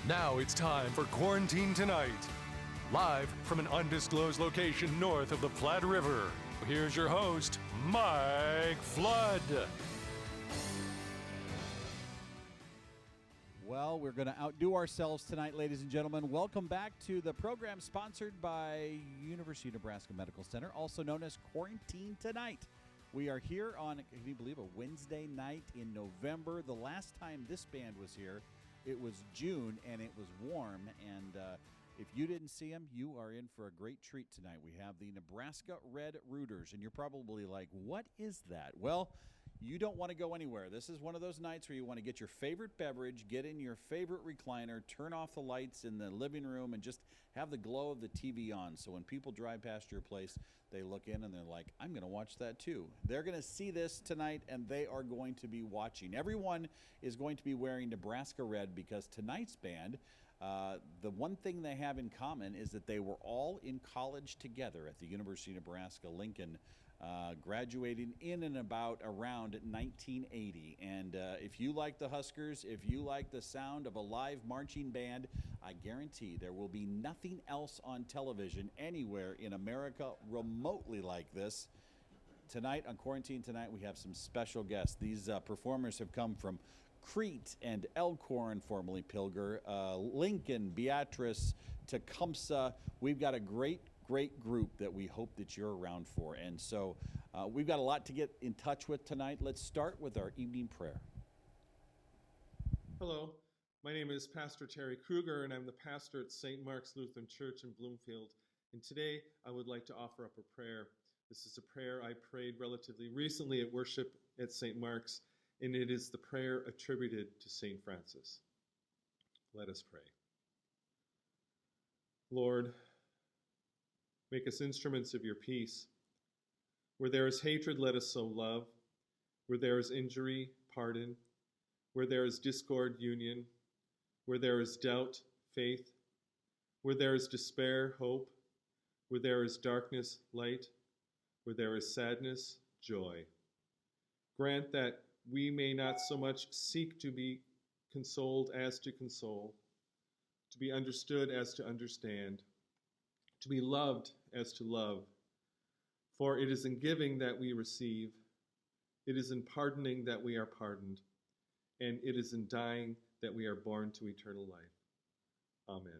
Now it's time for Quarantine Tonight. Live from an undisclosed location north of the Platte River, here's your host, Mike Flood. Well, we're going to outdo ourselves tonight, ladies and gentlemen. Welcome back to the program sponsored by University of Nebraska Medical Center, also known as Quarantine Tonight. We are here on, can you believe, a Wednesday night in November. The last time this band was here, it was June, and it was warm. And if you didn't see them, you are in for a great treat tonight. We have the Nebraska Red Rooters, and you're probably like, what is that? Well, you don't want to go anywhere. This is one of those nights where you want to get your favorite beverage, get in your favorite recliner, turn off the lights in the living room, and just have the glow of the TV on. So when people drive past your place, they look in and they're like, I'm going to watch that too. They're going to see this tonight, and they are going to be watching. Everyone is going to be wearing Nebraska Red because tonight's band, the one thing they have in common is that they were all in college together at the University of Nebraska Lincoln, graduating in and around 1980. And if you like the Huskers, if you like the sound of a live marching band, I guarantee there will be nothing else on television anywhere in America remotely like this. Tonight on Quarantine Tonight, we have some special guests. These performers have come from Crete and Elkhorn, formerly Pilger, Lincoln, Beatrice, Tecumseh. We've got a great group that we hope that you're around for. And so we've got a lot to get in touch with tonight. Let's start with our evening prayer. Hello, my name is Pastor Terry Kruger, and I'm the pastor at St. Mark's Lutheran Church in Bloomfield. And today I would like to offer up a prayer. This is a prayer I prayed relatively recently at worship at St. Mark's, and it is the prayer attributed to St. Francis. Let us pray. Lord, make us instruments of your peace. Where there is hatred, let us sow love. Where there is injury, pardon. Where there is discord, union. Where there is doubt, faith. Where there is despair, hope. Where there is darkness, light. Where there is sadness, joy. Grant that we may not so much seek to be consoled as to console, to be understood as to understand, to be loved as to love. For it is in giving that we receive, it is in pardoning that we are pardoned, and it is in dying that we are born to eternal life. Amen.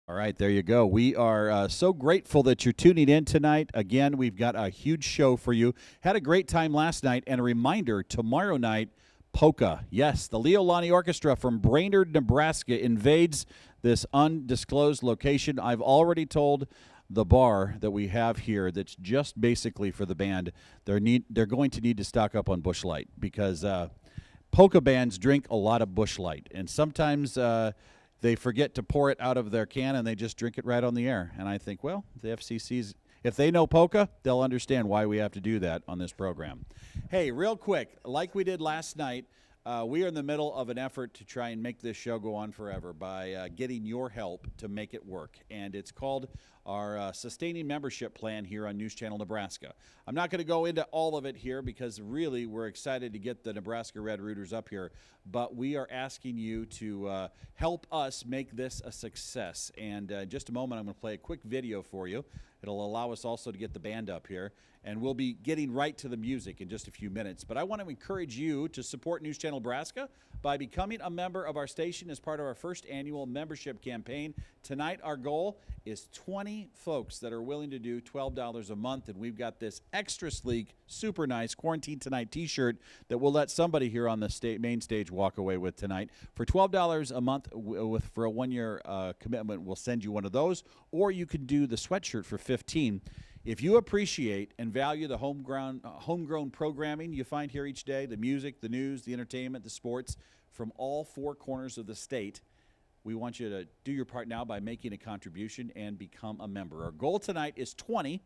All right, there you go. We are so grateful that you're tuning in tonight. Again, we've got a huge show for you. Had a great time last night, and a reminder, tomorrow night, polka. Yes, the Leo Lonnie Orchestra from Brainerd, Nebraska invades this undisclosed location. I've already told the bar that we have here that's just basically for the band, they're going to need to stock up on Busch Light because polka bands drink a lot of Busch Light, and sometimes they forget to pour it out of their can and they just drink it right on the air. And I think, well, the FCC's, if they know polka, they'll understand why we have to do that on this program. Hey, real quick, like we did last night, we are in the middle of an effort to try and make this show go on forever by getting your help to make it work. And it's called our Sustaining Membership Plan here on News Channel Nebraska. I'm not going to go into all of it here because really we're excited to get the Nebraska Red Rooters up here, but we are asking you to help us make this a success. And in just a moment, I'm going to play a quick video for you. It'll allow us also to get the band up here, and we'll be getting right to the music in just a few minutes. But I want to encourage you to support News Channel Nebraska by becoming a member of our station as part of our first annual membership campaign. Tonight, our goal is 20 folks that are willing to do $12 a month, and we've got this extra sleek, super nice Quarantine Tonight t-shirt that we'll let somebody here on the main stage walk away with tonight. For $12 a month for a one-year commitment, we'll send you one of those, or you can do the sweatshirt for $15. If you appreciate and value the homegrown programming you find here each day, the music, the news, the entertainment, the sports from all four corners of the state, we want you to do your part now by making a contribution and become a member. Our goal tonight is 20,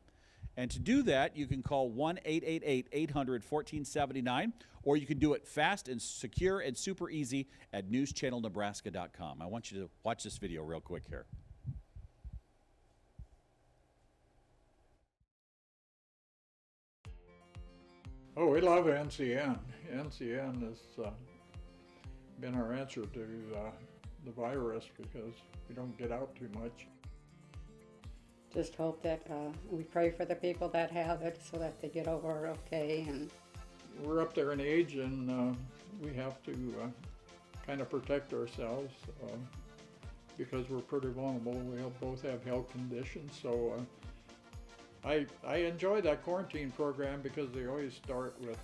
and to do that, you can call 1-888-800-1479, or you can do it fast and secure and super easy at newschannelnebraska.com. I want you to watch this video real quick here. Oh, we love NCN. NCN is been our answer to the virus because we don't get out too much. Just hope that we pray for the people that have it so that they get over it okay. And we're up there in age, and we have to kind of protect ourselves because we're pretty vulnerable. We both have health conditions, so I enjoy that quarantine program because they always start with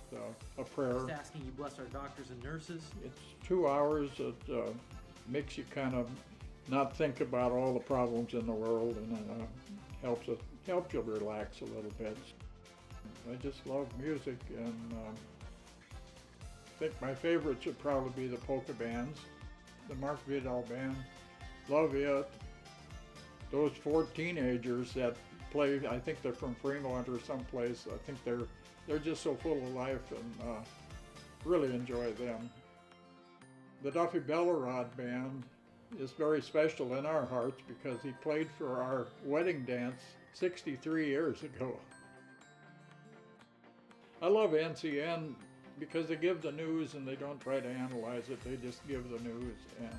a prayer. Just asking you bless our doctors and nurses. It's 2 hours. It makes you kind of not think about all the problems in the world, and helps you relax a little bit. I just love music, and I think my favorites would probably be the polka bands, the Mark Vidal band. Love it. Those 4 teenagers that play, I think they're from Fremont or someplace. I think they're just so full of life, and really enjoy them. The Duffy Bellerod band is very special in our hearts because he played for our wedding dance 63 years ago. I love NCN because they give the news and they don't try to analyze it, they just give the news. And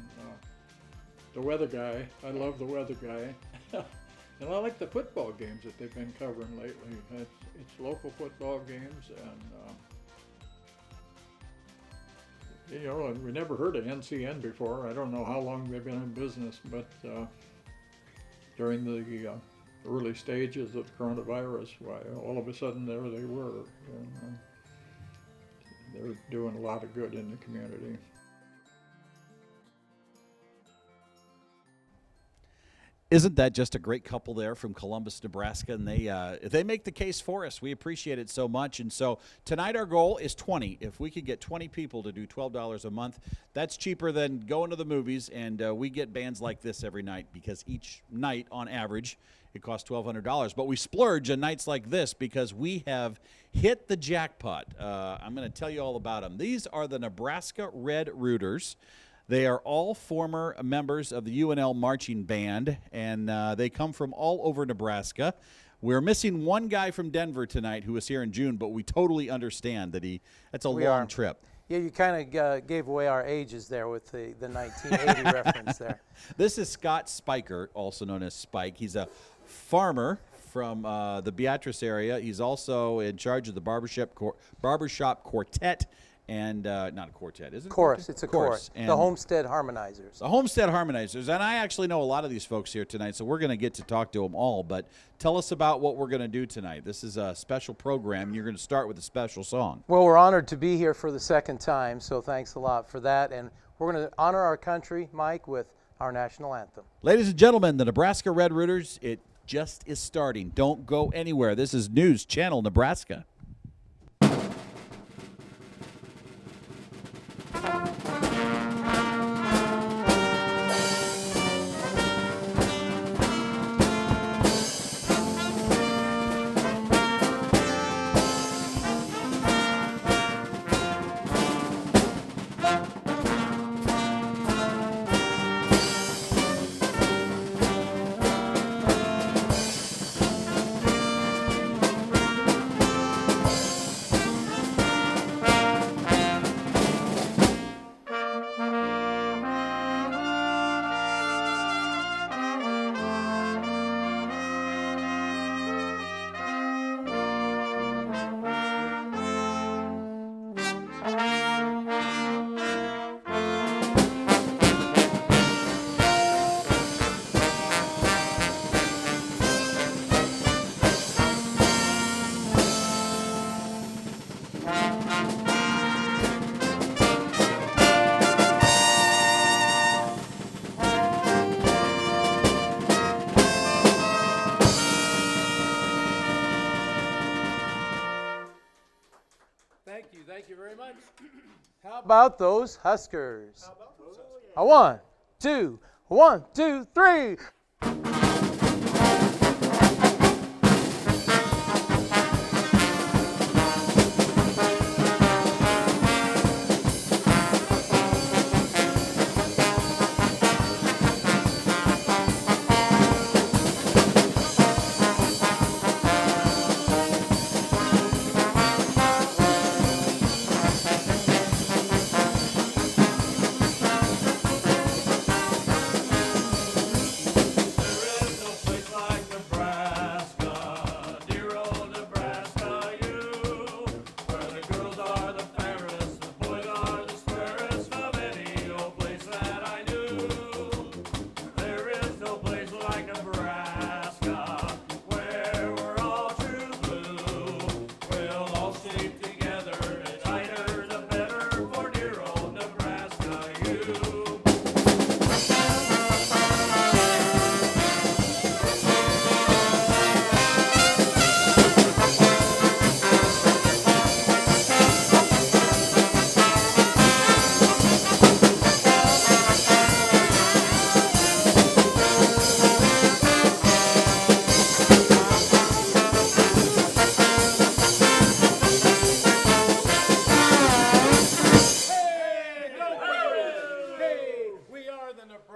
the weather guy, I love the weather guy. And I like the football games that they've been covering lately. It's local football games, and you know, we never heard of NCN before. I don't know how long they've been in business, but during the early stages of the coronavirus, why, all of a sudden there they were. And, they're doing a lot of good in the community. Isn't that just a great couple there from Columbus, Nebraska? And they make the case for us. We appreciate it so much. And so tonight our goal is 20. If we could get 20 people to do $12 a month, that's cheaper than going to the movies. And we get bands like this every night because each night, on average, it costs $1,200. But we splurge on nights like this because we have hit the jackpot. I'm going to tell you all about them. These are the Nebraska Red Rooters. They are all former members of the UNL marching band, and they come from all over Nebraska. We're missing one guy from Denver tonight who was here in June, but we totally understand that that's a long trip. Yeah, you kind of gave away our ages there with the 1980 reference there. This is Scott Spiker, also known as Spike. He's a farmer from the Beatrice area. He's also in charge of the barbershop quartet. And not a quartet, is it? Chorus, it's a chorus. And the Homestead Harmonizers. The Homestead Harmonizers. And I actually know a lot of these folks here tonight, so we're going to get to talk to them all. But tell us about what we're going to do tonight. This is a special program, and you're going to start with a special song. Well, we're honored to be here for the second time, so thanks a lot for that. And we're going to honor our country, Mike, with our national anthem. Ladies and gentlemen, the Nebraska Red Rooters, it just is starting. Don't go anywhere. This is News Channel Nebraska. Thank you very much. How about those Huskers? A 1, 2, 1, 2, 3.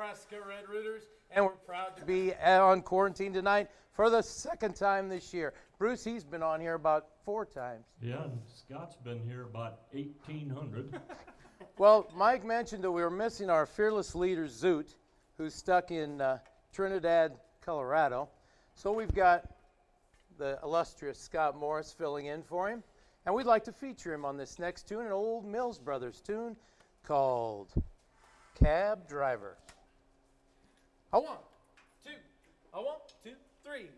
Nebraska Red Rooters, and we're proud to be on quarantine tonight for the second time this year. Bruce, he's been on here about 4 times. Yeah, and Scott's been here about 1,800. Well, Mike mentioned that we were missing our fearless leader, Zoot, who's stuck in Trinidad, Colorado. So we've got the illustrious Scott Morris filling in for him. And we'd like to feature him on this next tune, an old Mills Brothers tune called Cab Driver. A 1, 2, a 1, 2, 3.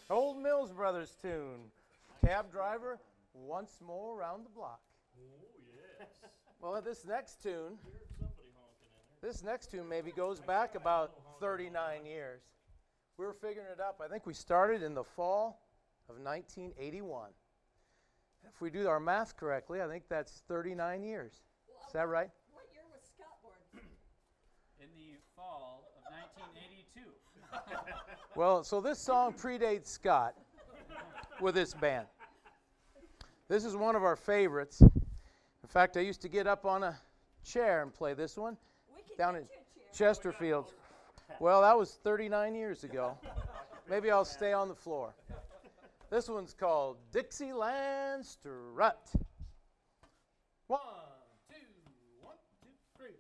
Old Mills Brothers tune. Cab Driver, once more around the block. Oh, yes. Well, this next tune maybe goes back about 39 years. We were figuring it up. I think we started in the fall of 1981. If we do our math correctly, I think that's 39 years. Is that right? What year was Scott born? In the fall of 1982. Well, so this song predates Scott with this band. This is one of our favorites. In fact, I used to get up on a chair and play this one down in Chesterfield. Well, that was 39 years ago. Maybe I'll stay on the floor. This one's called Dixieland Strut. 1, 2, 1, 2, 3.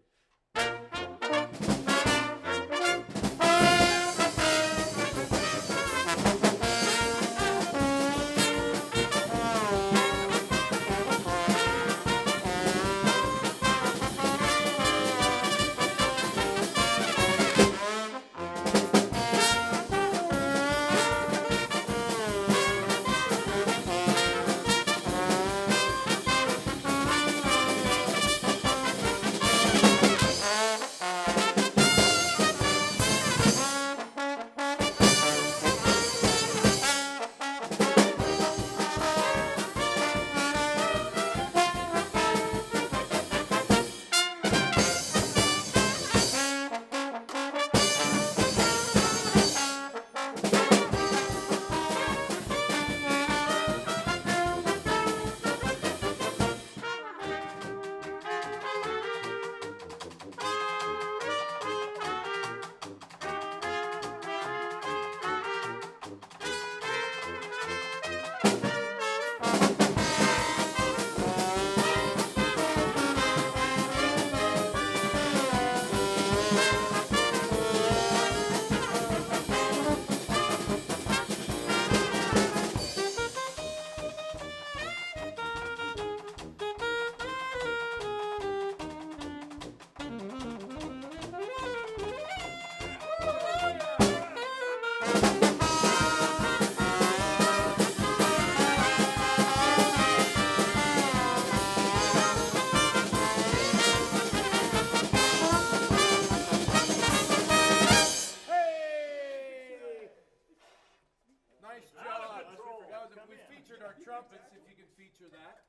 featured our trumpets, if you can feature that.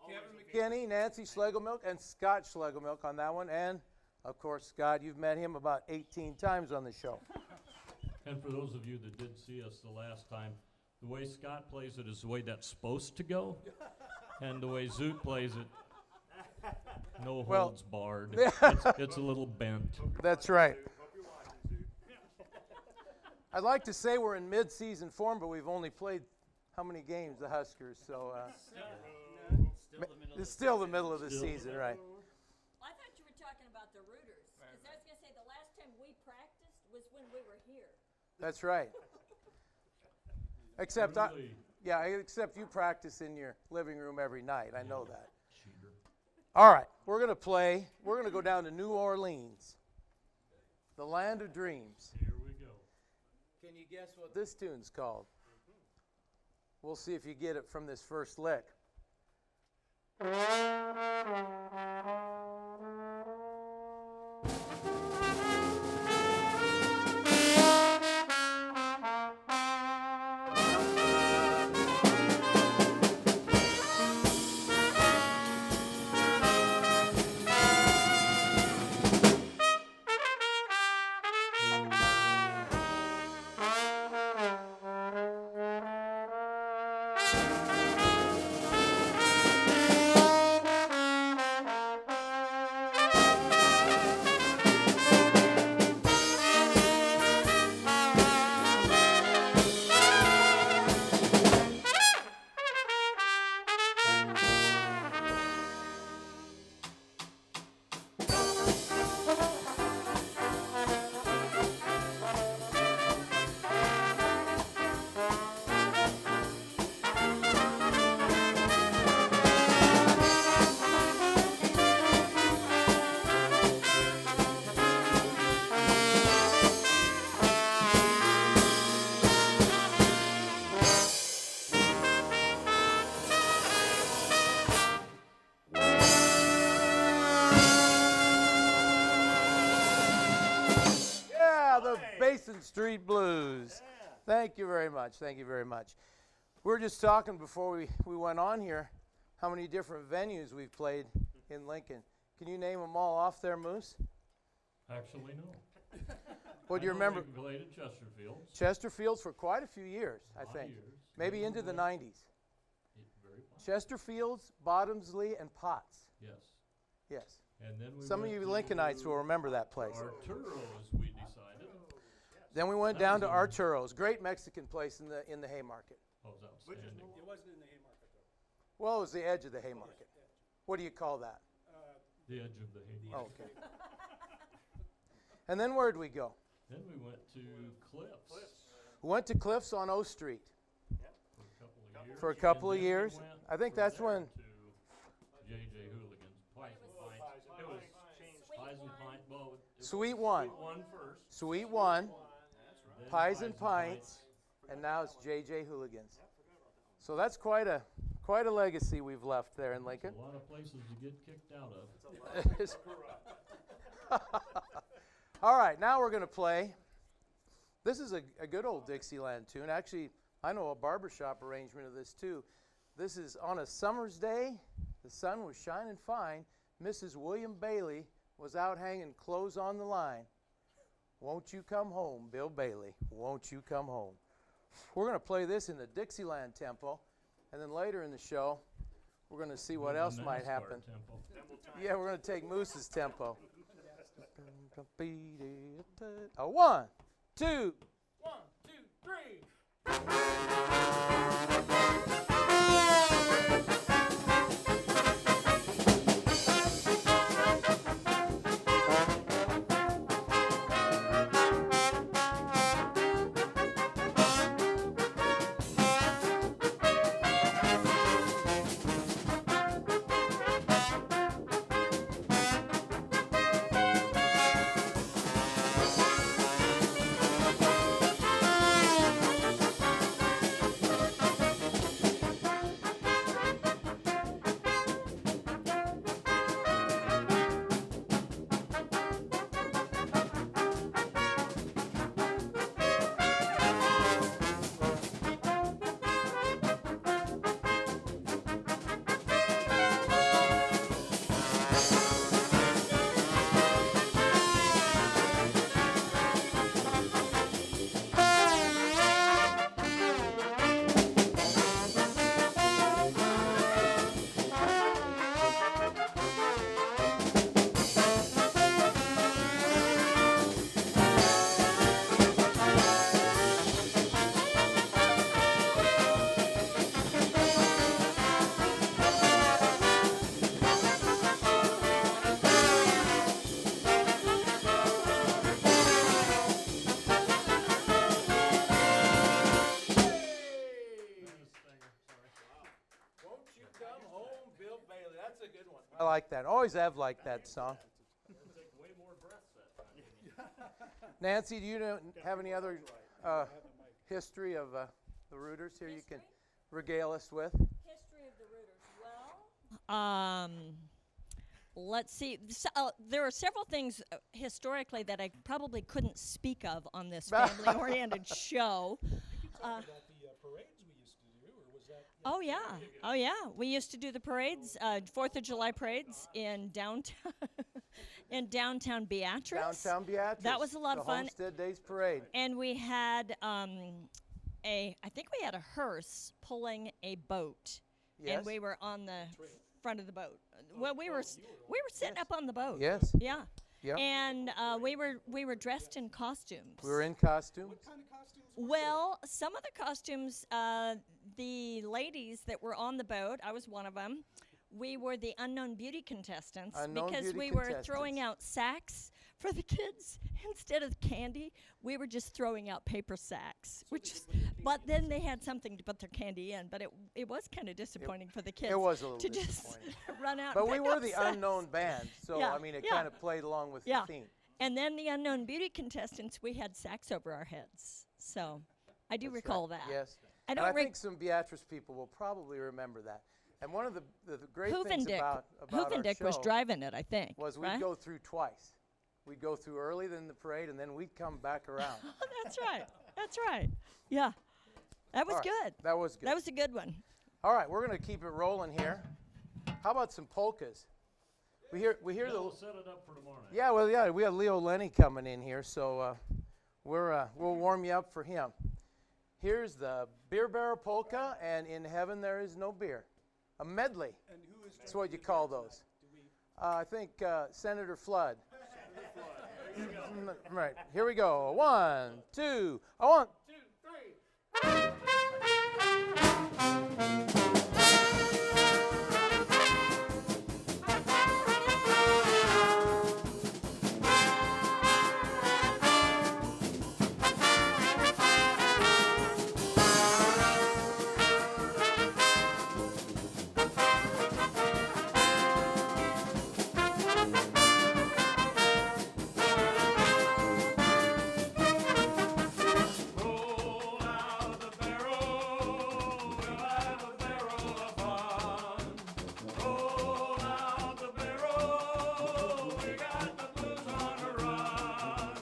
Kevin McKinney, Nancy Schlegelmilk, and Scott Schlegelmilk on that one. And, of course, Scott, you've met him about 18 times on the show. And for those of you that did see us the last time, the way Scott plays it is the way that's supposed to go. And the way Zoot plays it, no holds barred. It's a little bent. That's right. I'd like to say we're in mid-season form, but we've only played how many games, the Huskers? So it's still the middle of the season, right? I thought you were talking about the rooters. Because I was going to say the last time we practiced was when we were here. That's right. Except except you practice in your living room every night. I know that. All right, we're going to go down to New Orleans, the land of dreams. Here we go. Can you guess what this tune's called? We'll see if you get it from this first lick. Basin Street Blues. Thank you very much. Thank you very much. We were just talking before we went on here how many different venues we've played in Lincoln. Can you name them all off there, Moose? Actually, no. What do you remember? We played at Chesterfield's. Chesterfield's for quite a few years, I think. Years. Maybe into the 90s. Very fun. Chesterfield's, Bottomsley, and Potts. Yes. Yes. And then we Some of you Lincolnites will remember that place. Arturo's, we decided. Then we went down to Arturo's, great Mexican place in the Haymarket. Oh, it was outstanding. It wasn't in the Haymarket, though. Well, it was the edge of the Haymarket. What do you call that? The edge of the Haymarket. Okay. And then where'd we go? Then we went to Cliffs. We went to Cliffs on O Street For a couple of years. For a couple of years. I think that's when. To J.J. Hooligans. Pies and Pints. It was Pies and Pints. Well, Sweet One. Sweet One first. Sweet One, Then Pies and Pints, and now it's J.J. Hooligans. So that's quite a legacy we've left there in Lincoln. A lot of places to get kicked out of. All right, now we're going to play. This is a good old Dixieland tune. Actually, I know a barbershop arrangement of this too. This is on a summer's day. The sun was shining fine. Mrs. William Bailey was out hanging clothes on the line. Won't you come home, Bill Bailey? Won't you come home? We're going to play this in the Dixieland tempo, and then later in the show, we're going to see what else might happen. Yeah, we're going to take Moose's tempo. A 1, 2. 1, 2, 3. a good one. I like that. Always have liked that song. Nancy, do you have any other history of the Rooters here you can regale us with? History of the Rooters. Well, Let's see. There are several things historically that I probably couldn't speak of on this family-oriented show. About the parades we used to do, or was that? Oh yeah. We used to do the parades, 4th of July parades in downtown, Beatrice. Downtown Beatrice. That was a lot of the fun. Homestead Days Parade. And we had I think we had a hearse pulling a boat, Yes. and we were on the front of the boat. Well, we were sitting up on the boat. Yes. Yeah. Yep. And we were dressed in costumes. We were in costume. What kind of costumes were Well, some of the costumes, the ladies that were on the boat, I was one of them. We were the unknown beauty contestants Unknown because beauty we were contestants. throwing out sacks for the kids instead of candy. We were just throwing out paper sacks, but then they had something to put their candy in. But it was kind of disappointing for the kids. It was a little to just disappointing. run out. But and we pick were up the sacks. unknown band, so Yeah, I mean it yeah. kind of played along with Yeah. the theme. And then the unknown beauty contestants, we had sacks over our heads. So I do That's recall right. that. Yes. I And don't I think some Beatrice people will probably remember that. And one of the great things about our Hovendick show was driving it, I think. was we'd right? go through twice. We'd go through early in the parade, and then we'd come back around. That's right. That's right. Yeah. That was All right. good. That was good. That was a good one. All right, we're going to keep it rolling here. How about some polkas? We hear We'll set it up for tomorrow night. Yeah, well, yeah, we have Leo Lenny coming in here, so we'll warm you up for him. Here's the Beer Barrel Polka, and In Heaven There Is No Beer. A medley. And who is That's what you call those. I think Senator Flood. Right, here we go. 1, 2, 1, 2, 3. Roll out the barrel, we'll have a barrel of fun. Roll out the barrel, we got the blues on the run.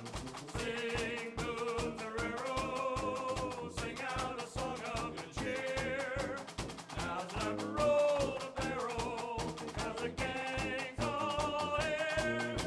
Sing to Torero, sing out a song of good cheer. Now's time to roll the barrel, 'cause the gang's all here.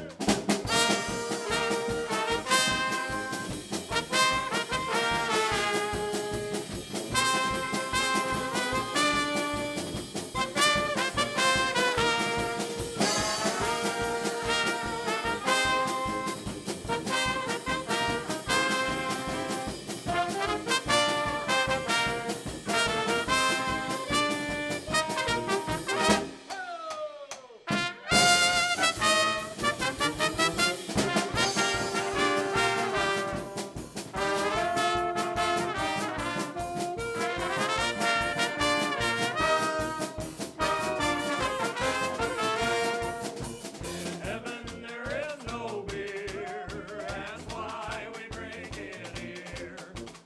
In heaven there is no beer, that's why we drink it here.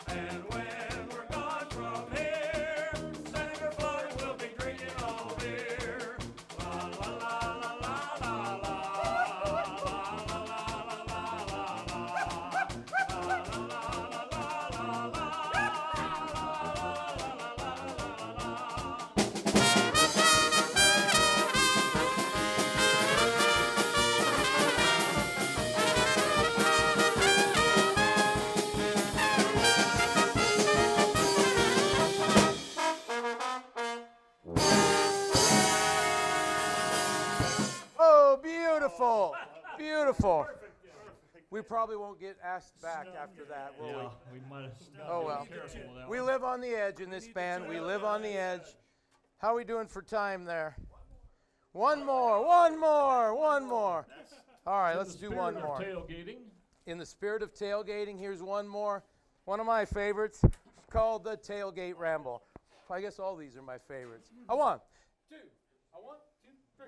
And when we're gone from here, Senator Flood will be drinking all beer. La la la la la la la, la la la la la la, la la la la la la. Oh, beautiful. Beautiful. We probably won't get asked back after that, will Yeah, we might have. Oh, well. Careful with that we? We one. live on the edge in this band. We live on the edge. How are we doing for time there? One more. All right, In let's the do spirit one of more. Tailgating. In the spirit of tailgating, here's one more. One of my favorites. It's called the Tailgate Ramble. I guess all these are my favorites. A 1, 2, a 1, 2, 3.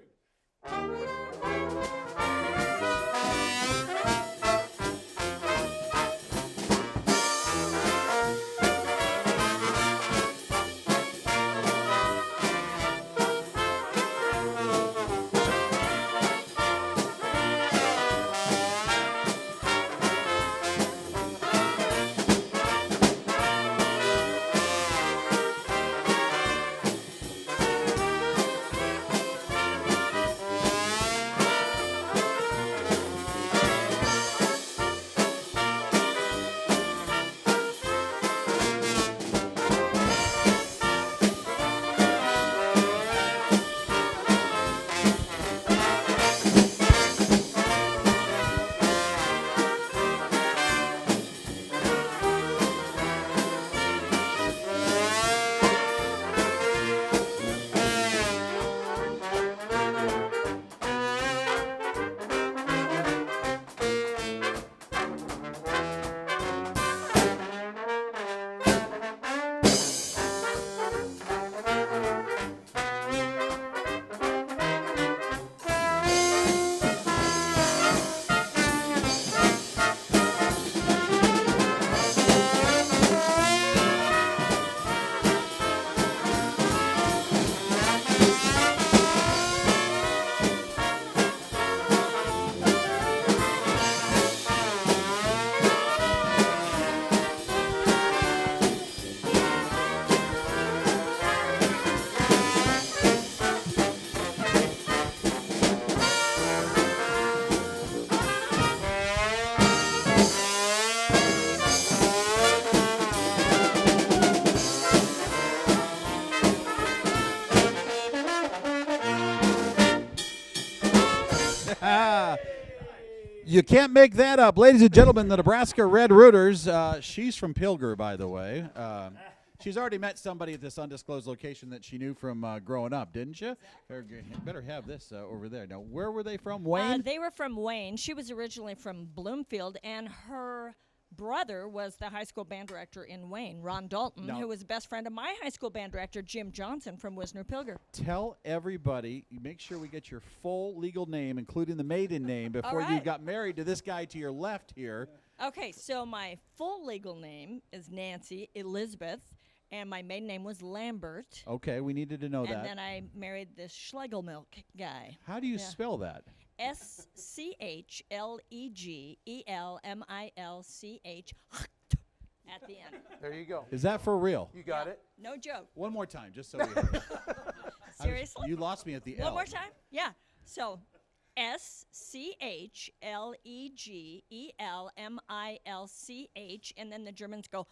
You can't make that up. Ladies and gentlemen, the Nebraska Red Rooters. She's from Pilger, by the way. She's already met somebody at this undisclosed location that she knew from growing up, didn't you? Better have this over there. Now, where were they from? Wayne? They were from Wayne. She was originally from Bloomfield, and her brother was the high school band director in Wayne, Ron Dalton, who was the best friend of my high school band director, Jim Johnson, from Wisner-Pilger. Tell everybody, make sure we get your full legal name, including the maiden name, before you got married to this guy to your left here. Okay, so my full legal name is Nancy Elizabeth, and my maiden name was Lambert. Okay, we needed to know that. And then I married this Schlegelmilk guy. How do you spell that? SCHLEGELMILCH at the end. There you go. Is that for real? You got it? No joke. One more time, just so we have it. Seriously? You lost me at the L. One more time? Yeah. So SCHLEGELMILCH, and then the Germans go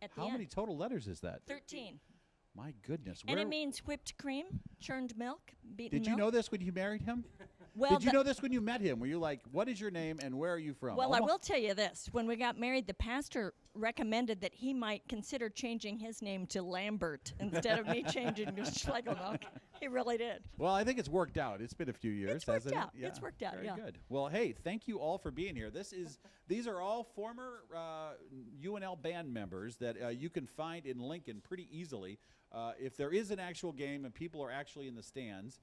at the end. How many total letters is that? 13. My goodness. And it means whipped cream, churned milk, beaten milk. Did you know this when you married him? Well, did you know this when you met him? Were you like, what is your name and where are you from? Well, I will tell you this. When we got married, the pastor recommended that he might consider changing his name to Lambert instead of me changing to Schlegelmilk. He really did. Well, I think it's worked out. It's been a few years, hasn't it? Yeah. It's worked out, Very good. Well, hey, thank you all for being here. These are all former UNL band members that you can find in Lincoln pretty easily. If there is an actual game and people are actually in the stands,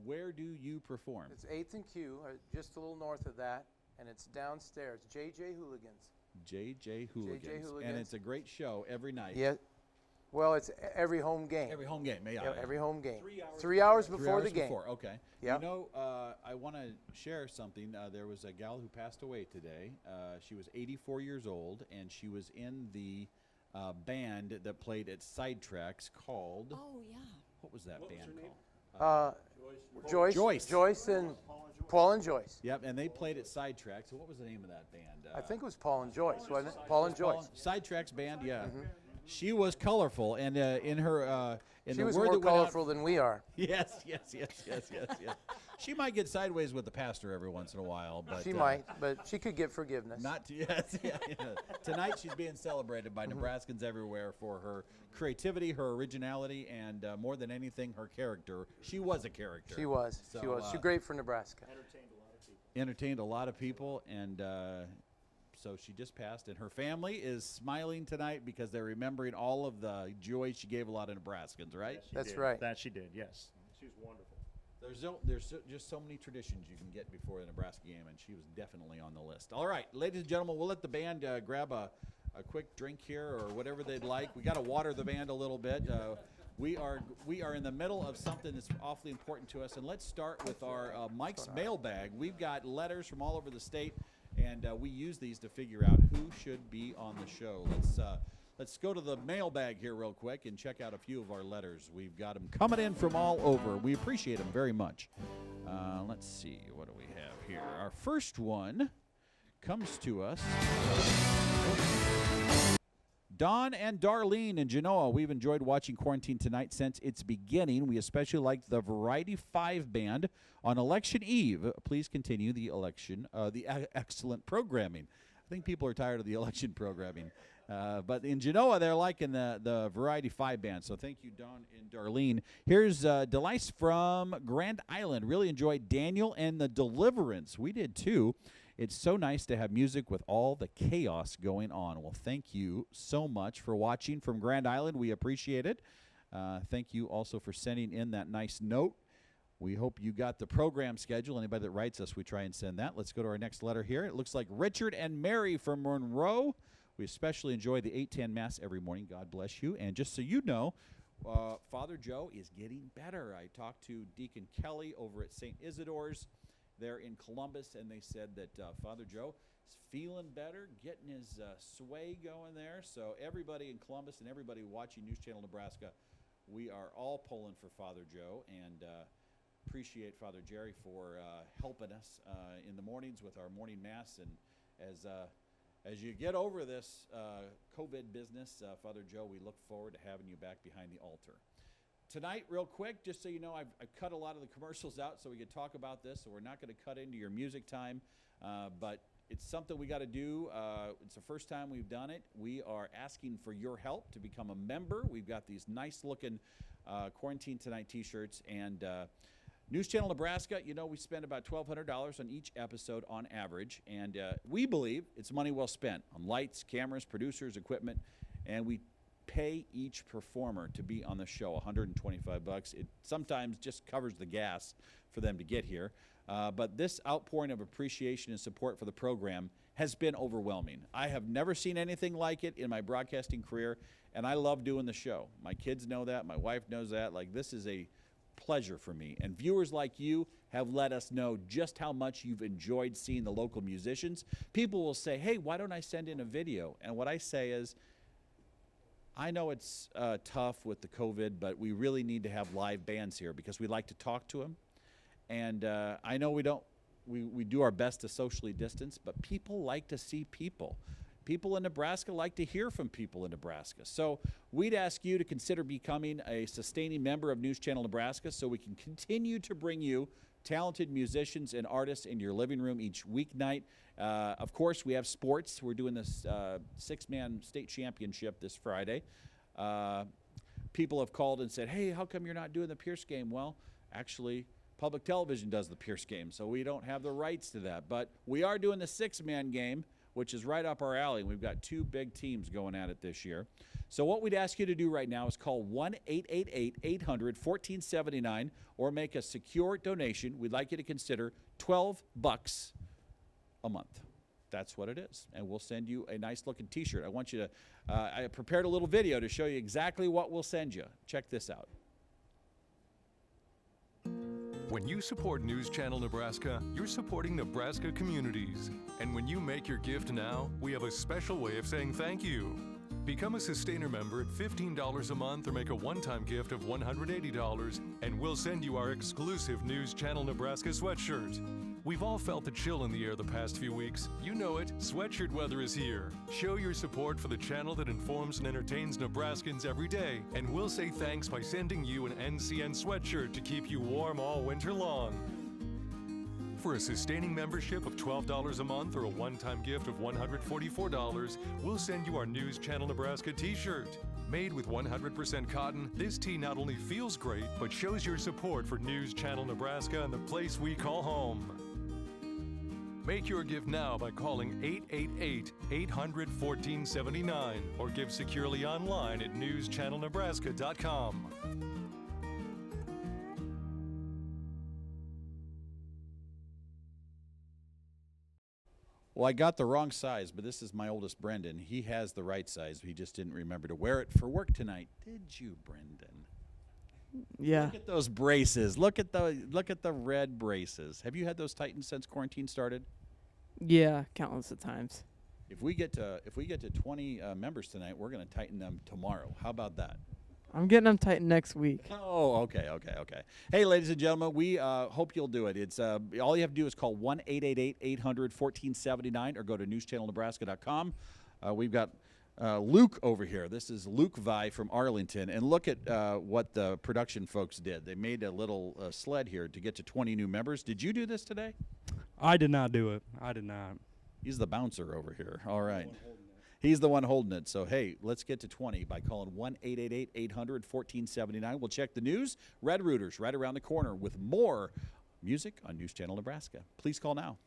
where do you perform? It's 8th and Q, just a little north of that, and it's downstairs. JJ Hooligans. JJ Hooligans. And it's a great show every night. Yeah. Well, it's every home game. Every home game, every home game. 3 hours before 3 hours the game. Okay. Yep. You know, I want to share something. There was a gal who passed away today. She was 84 years old, and she was in the band that played at Sidetracks called. Oh, yeah. What was that band called? Joyce and Paul and Joyce. Yep, and they played at Sidetracks. So what was the name of that band? I think it was Paul and Joyce, wasn't it? Paul and Joyce. Sidetracks band, yeah. Mm-hmm. She was colorful, and in her she was more colorful than we are. Yes. She might get sideways with the pastor every once in a while, but she might, but she could get forgiveness. Tonight she's being celebrated by Nebraskans everywhere for her creativity, her originality, and more than anything, her character. She was a character. She was. So, she was. She's great for Nebraska. Entertained a lot of people, and so she just passed, and her family is smiling tonight because they're remembering all of the joy she gave a lot of Nebraskans, right? That's right. That she did, yes. She was wonderful. Just so many traditions you can get before the Nebraska game, and she was definitely on the list. All right, ladies and gentlemen, we'll let the band grab a quick drink here or whatever they'd like. We got to water the band a little bit. We are in the middle of something that's awfully important to us, and let's start with our Mike's mailbag. We've got letters from all over the state, and we use these to figure out who should be on the show. Let's go to the mailbag here real quick and check out a few of our letters. We've got them coming in from all over. We appreciate them very much. Let's see. What do we have here? Our first one comes to us. Don and Darlene in Genoa, we've enjoyed watching Quarantine Tonight since its beginning. We especially liked the Variety 5 Band on Election Eve. Please continue the excellent programming. I think people are tired of the election programming. But in Genoa, they're liking the Variety 5 Band. So thank you, Don and Darlene. Here's Delice from Grand Island. Really enjoyed Daniel and the Deliverance. We did, too. It's so nice to have music with all the chaos going on. Well, thank you so much for watching from Grand Island. We appreciate it. Thank you also for sending in that nice note. We hope you got the program schedule. Anybody that writes us, we try and send that. Let's go to our next letter here. It looks like Richard and Mary from Monroe. We especially enjoy the 8:10 Mass every morning. God bless you. And just so you know, Father Joe is getting better. I talked to Deacon Kelly over at St. Isidore's there in Columbus, and they said that Father Joe is feeling better, getting his sway going there. So everybody in Columbus and everybody watching News Channel Nebraska, we are all pulling for Father Joe, and appreciate Father Jerry for helping us in the mornings with our morning Mass. And as you get over this COVID business, Father Joe, we look forward to having you back behind the altar. Tonight, real quick, just so you know, I've cut a lot of the commercials out so we could talk about this, so we're not going to cut into your music time, but it's something we got to do. It's the first time we've done it. We are asking for your help to become a member. We've got these nice-looking Quarantine Tonight T-shirts, and News Channel Nebraska, you know, we spend about $1,200 on each episode on average, and we believe it's money well spent on lights, cameras, producers, equipment, and we pay each performer to be on the show, $125. It sometimes just covers the gas for them to get here, but this outpouring of appreciation and support for the program has been overwhelming. I have never seen anything like it in my broadcasting career, and I love doing the show. My kids know that. My wife knows that. Like, this is a pleasure for me, and viewers like you have let us know just how much you've enjoyed seeing the local musicians. People will say, hey, why don't I send in a video? And what I say is, I know it's tough with the COVID, but we really need to have live bands here because we like to talk to them. And I know we do our best to socially distance, but people like to see people. People in Nebraska like to hear from people in Nebraska. So we'd ask you to consider becoming a sustaining member of News Channel Nebraska so we can continue to bring you talented musicians and artists in your living room each weeknight. Of course, we have sports. We're doing this six-man state championship this Friday. People have called and said, hey, how come you're not doing the Pierce game? Well, actually, public television does the Pierce game, so we don't have the rights to that. But we are doing the six-man game, which is right up our alley. We've got two big teams going at it this year. So what we'd ask you to do right now is call 1-888-800-1479 or make a secure donation. We'd like you to consider $12 a month. That's what it is. And we'll send you a nice-looking T-shirt. I want you to I prepared a little video to show you exactly what we'll send you. Check this out. When you support News Channel Nebraska, you're supporting Nebraska communities. And when you make your gift now, we have a special way of saying thank you. Become a sustainer member at $15 a month or make a one-time gift of $180, and we'll send you our exclusive News Channel Nebraska sweatshirt. We've all felt the chill in the air the past few weeks. You know it, sweatshirt weather is here. Show your support for the channel that informs and entertains Nebraskans every day, and we'll say thanks by sending you an NCN sweatshirt to keep you warm all winter long. For a sustaining membership of $12 a month or a one-time gift of $144, we'll send you our News Channel Nebraska t-shirt. Made with 100% cotton, this tee not only feels great, but shows your support for News Channel Nebraska and the place we call home. Make your gift now by calling 888-800-1479 or give securely online at newschannelnebraska.com. Well, I got the wrong size, but this is my oldest, Brendan. He has the right size. He just didn't remember to wear it for work tonight. Did you, Brendan? Yeah. Look at those braces. Look at the red braces. Have you had those tightened since quarantine started? Yeah, countless of times. If we get to 20 members tonight, we're going to tighten them tomorrow. How about that? I'm getting them tightened next week. Oh, okay. Hey, ladies and gentlemen, we hope you'll do it. It's all you have to do is call 1-888-800-1479 or go to newschannelnebraska.com. We've got Luke over here. This is Luke Vi from Arlington, and look at what the production folks did. They made a little sled here to get to 20 new members. Did you do this today? I did not do it. I did not. He's the bouncer over here. All right. He's the one holding it. So, hey, let's get to 20 by calling 1-888-800-1479. We'll check the news. Red Rooters right around the corner with more music on News Channel Nebraska. Please call now.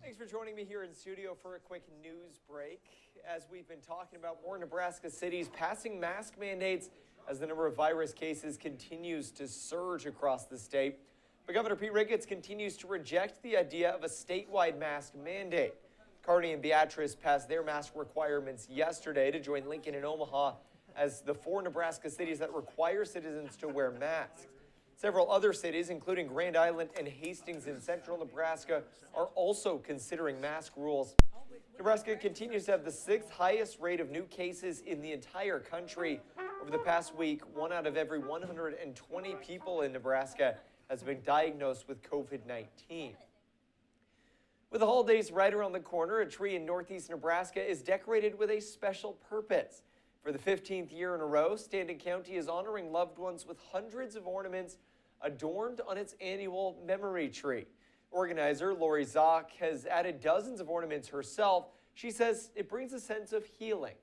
Thanks for joining me here in studio for a quick news break. As we've been talking about, more Nebraska cities passing mask mandates as the number of virus cases continues to surge across the state. But Governor Pete Ricketts continues to reject the idea of a statewide mask mandate. Kearney and Beatrice passed their mask requirements yesterday to join Lincoln and Omaha as the 4 Nebraska cities that require citizens to wear masks. Several other cities, including Grand Island and Hastings in central Nebraska, are also considering mask rules. Nebraska continues to have the 6th highest rate of new cases in the entire country. Over the past week, 1 out of every 120 people in Nebraska has been diagnosed with COVID-19. With the holidays right around the corner, a tree in northeast Nebraska is decorated with a special purpose. For the 15th year in a row, Stanton County is honoring loved ones with hundreds of ornaments adorned on its annual memory tree. Organizer Lori Zock has added dozens of ornaments herself. She says it brings a sense of healing.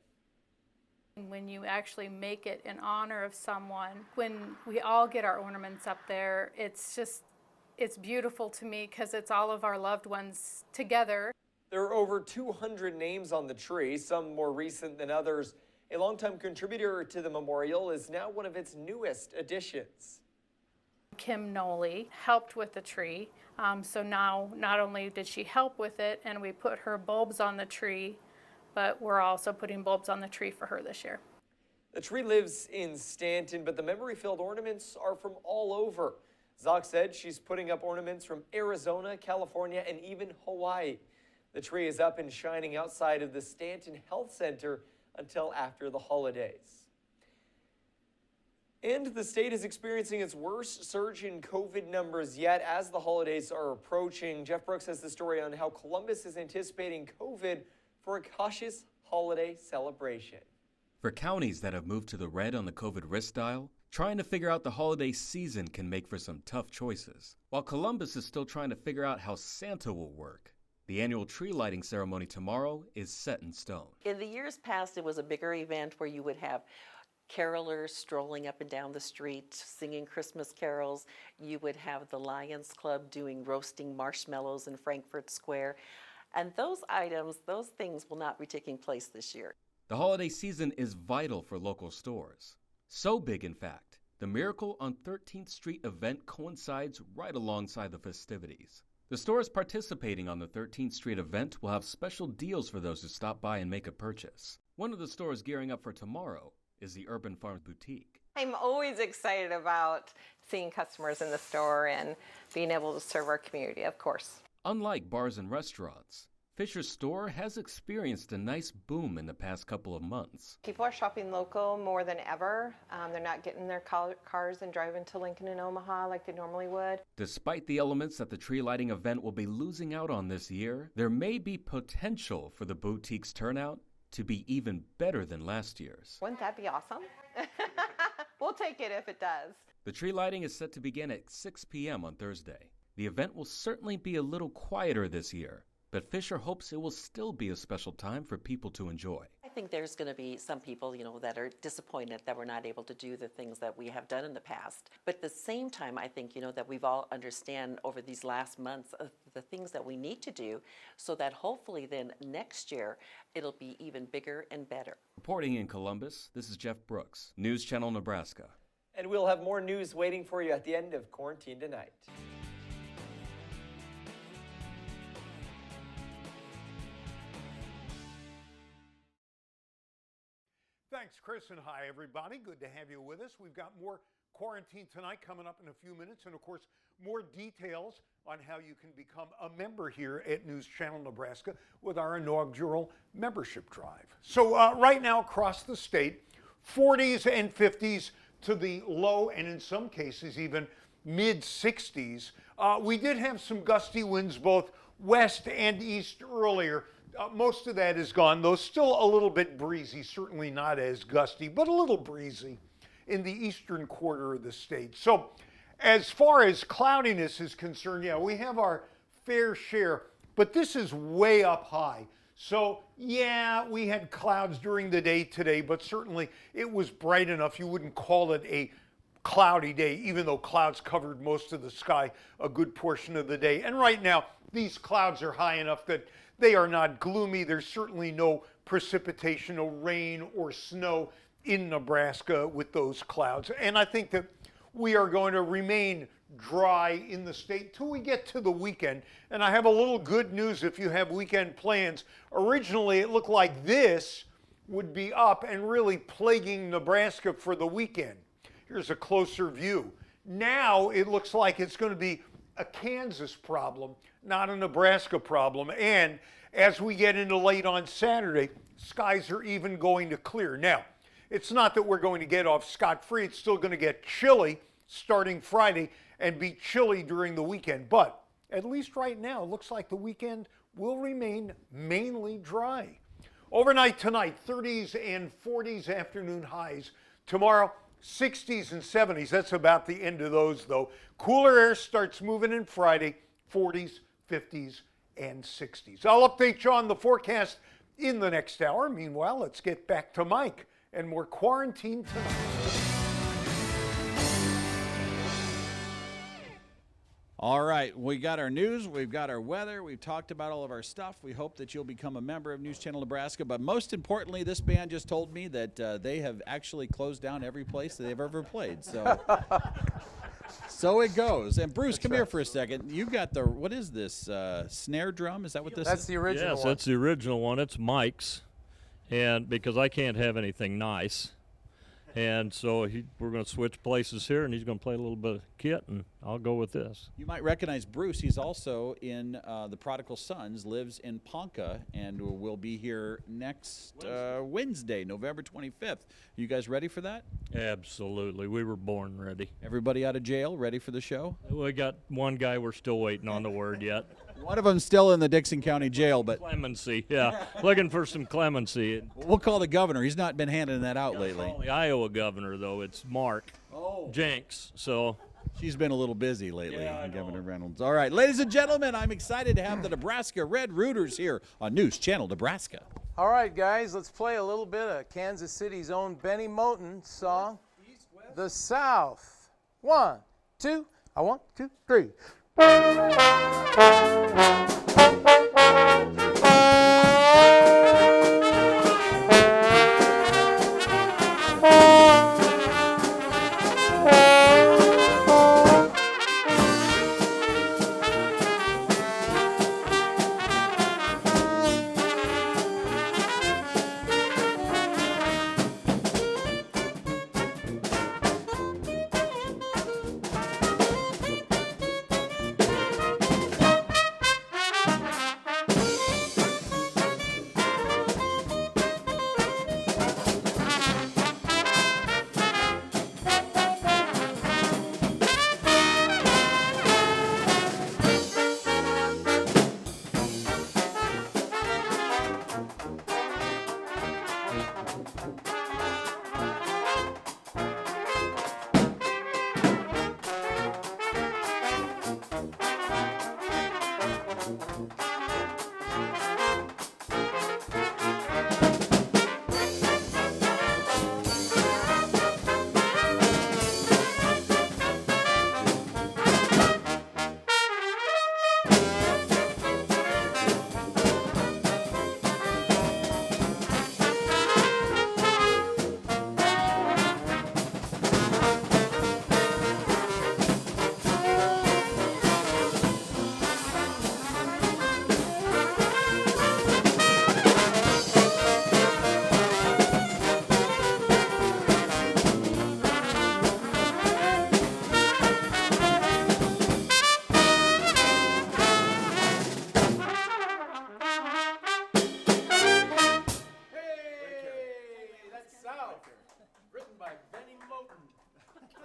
When you actually make it in honor of someone, when we all get our ornaments up there, it's beautiful to me because it's all of our loved ones together. There are over 200 names on the tree, some more recent than others. A longtime contributor to the memorial is now one of its newest additions. Kim Noley helped with the tree, so now not only did she help with it and we put her bulbs on the tree, but we're also putting bulbs on the tree for her this year. The tree lives in Stanton, but the memory-filled ornaments are from all over. Zock said she's putting up ornaments from Arizona, California, and even Hawaii. The tree is up and shining outside of the Stanton Health Center until after the holidays. And the state is experiencing its worst surge in COVID numbers yet as the holidays are approaching. Jeff Brooks has the story on how Columbus is anticipating COVID for a cautious holiday celebration. For counties that have moved to the red on the COVID risk dial, trying to figure out the holiday season can make for some tough choices. While Columbus is still trying to figure out how Santa will work, the annual tree lighting ceremony tomorrow is set in stone. In the years past, it was a bigger event where you would have carolers strolling up and down the street singing Christmas carols. You would have the Lions Club doing roasting marshmallows in Frankfurt Square. And those things will not be taking place this year. The holiday season is vital for local stores. So big, in fact, the Miracle on 13th Street event coincides right alongside the festivities. The stores participating on the 13th Street event will have special deals for those who stop by and make a purchase. One of the stores gearing up for tomorrow is the Urban Farms Boutique. I'm always excited about seeing customers in the store and being able to serve our community, of course. Unlike bars and restaurants, Fisher's store has experienced a nice boom in the past couple of months. People are shopping local more than ever. They're not getting their cars and driving to Lincoln and Omaha like they normally would. Despite the elements that the tree lighting event will be losing out on this year, there may be potential for the boutique's turnout to be even better than last year's. Wouldn't that be awesome? We'll take it if it does. The tree lighting is set to begin at 6 p.m. on Thursday. The event will certainly be a little quieter this year, but Fisher hopes it will still be a special time for people to enjoy. I think there's going to be some people, that are disappointed that we're not able to do the things that we have done in the past. But at the same time, I think, that we've all understand over these last months the things that we need to do so that hopefully then next year it'll be even bigger and better. Reporting in Columbus, this is Jeff Brooks, News Channel Nebraska. And we'll have more news waiting for you at the end of Quarantine Tonight. Thanks, Chris, and hi, everybody. Good to have you with us. We've got more Quarantine Tonight coming up in a few minutes, and of course, more details on how you can become a member here at News Channel Nebraska with our inaugural membership drive. So right now across the state, 40s and 50s to the low, and in some cases even mid-60s. We did have some gusty winds both west and east earlier. Most of that is gone, though still a little bit breezy, certainly not as gusty, but a little breezy in the eastern quarter of the state. So as far as cloudiness is concerned, yeah, we have our fair share, but this is way up high. So yeah, we had clouds during the day today, but certainly it was bright enough. You wouldn't call it a cloudy day, even though clouds covered most of the sky a good portion of the day. And right now, these clouds are high enough that they are not gloomy. There's certainly no precipitation, no rain or snow in Nebraska with those clouds. And I think that we are going to remain dry in the state till we get to the weekend. And I have a little good news if you have weekend plans. Originally, it looked like this would be up and really plaguing Nebraska for the weekend. Here's a closer view. Now it looks like it's going to be a Kansas problem, not a Nebraska problem. And as we get into late on Saturday, skies are even going to clear. Now, it's not that we're going to get off scot-free. It's still going to get chilly starting Friday and be chilly during the weekend. But at least right now, it looks like the weekend will remain mainly dry. Overnight tonight, 30s and 40s afternoon highs. Tomorrow, 60s and 70s. That's about the end of those, though. Cooler air starts moving in Friday, 40s, 50s, and 60s. I'll update you on the forecast in the next hour. Meanwhile, let's get back to Mike and more Quarantine Tonight. All right, we got our news, we've got our weather, we've talked about all of our stuff. We hope that you'll become a member of News Channel Nebraska, but most importantly, this band just told me that they have actually closed down every place that they've ever played, so so it goes. And Bruce, come here for a second. You got the, what is this, snare drum? Is that what this is? That's the original one. Yes, that's the original one. It's Mike's, and because I can't have anything nice. And so we're going to switch places here, and he's going to play a little bit of kit, and I'll go with this. You might recognize Bruce. He's also in The Prodigal Sons, lives in Ponca, and will be here next Wednesday, November 25th. You guys ready for that? Absolutely. We were born ready. Everybody out of jail, ready for the show? We got one guy we're still waiting on the word yet. One of them's still in the Dixon County Jail, but clemency, yeah. Looking for some clemency. We'll call the governor. He's not been handing that out lately. Call the Iowa governor, though. It's Mark Jenks, so she's been a little busy lately, Yeah, Governor Reynolds. All right, ladies and gentlemen, I'm excited to have the Nebraska Red Rooters here on News Channel Nebraska. All right, guys, let's play a little bit of Kansas City's own Benny Moten song, The South. 1, 2, 1, 2, 3.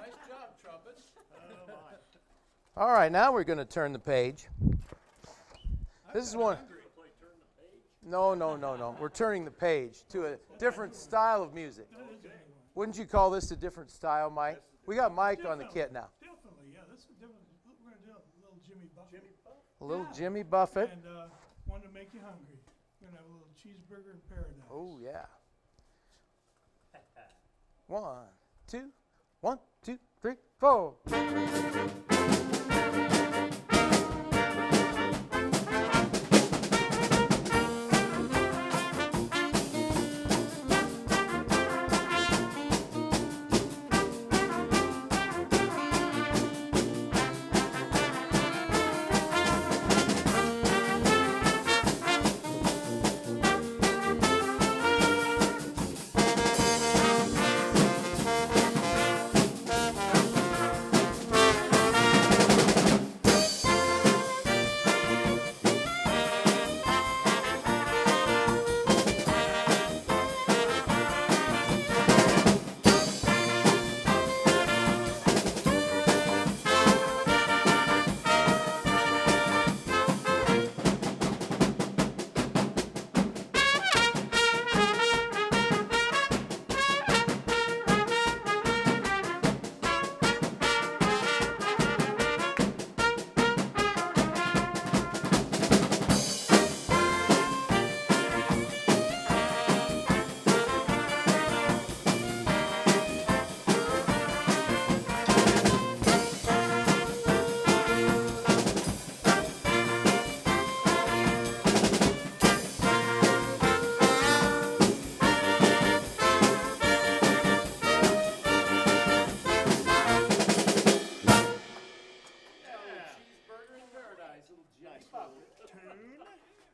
Nice job, trumpets. All right, now we're going to turn the page. This is one. No. We're turning the page to a different style of music. Wouldn't you call this a different style, Mike? We got Mike on the kit now. Definitely, yeah. This is different. We're going to do a little Jimmy Buffett. A little Jimmy Buffett. And one to make you hungry. We're going to have a little cheeseburger in paradise. Oh, yeah. 1, 2, 1, 2, 3, 4.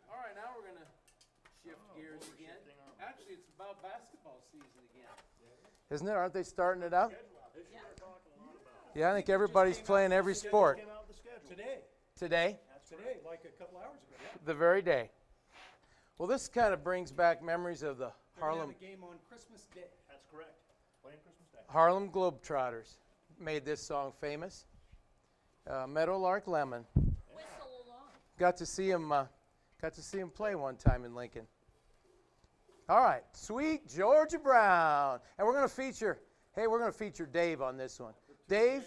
All right, now we're going to shift gears again. Actually, it's about basketball season again. Isn't it? Aren't they starting it out? Yeah, I think everybody's playing every sport. Today. Today? Today, like a couple hours ago. Yeah. The very day. Well, this kind of brings back memories of the Harlem They're gonna have a game on Christmas Day. That's correct. Playing Christmas Day. Harlem Globetrotters made this song famous. Meadowlark Lemon. Got to see him play one time in Lincoln. All right, Sweet Georgia Brown, and we're going to feature Dave on this one. Dave,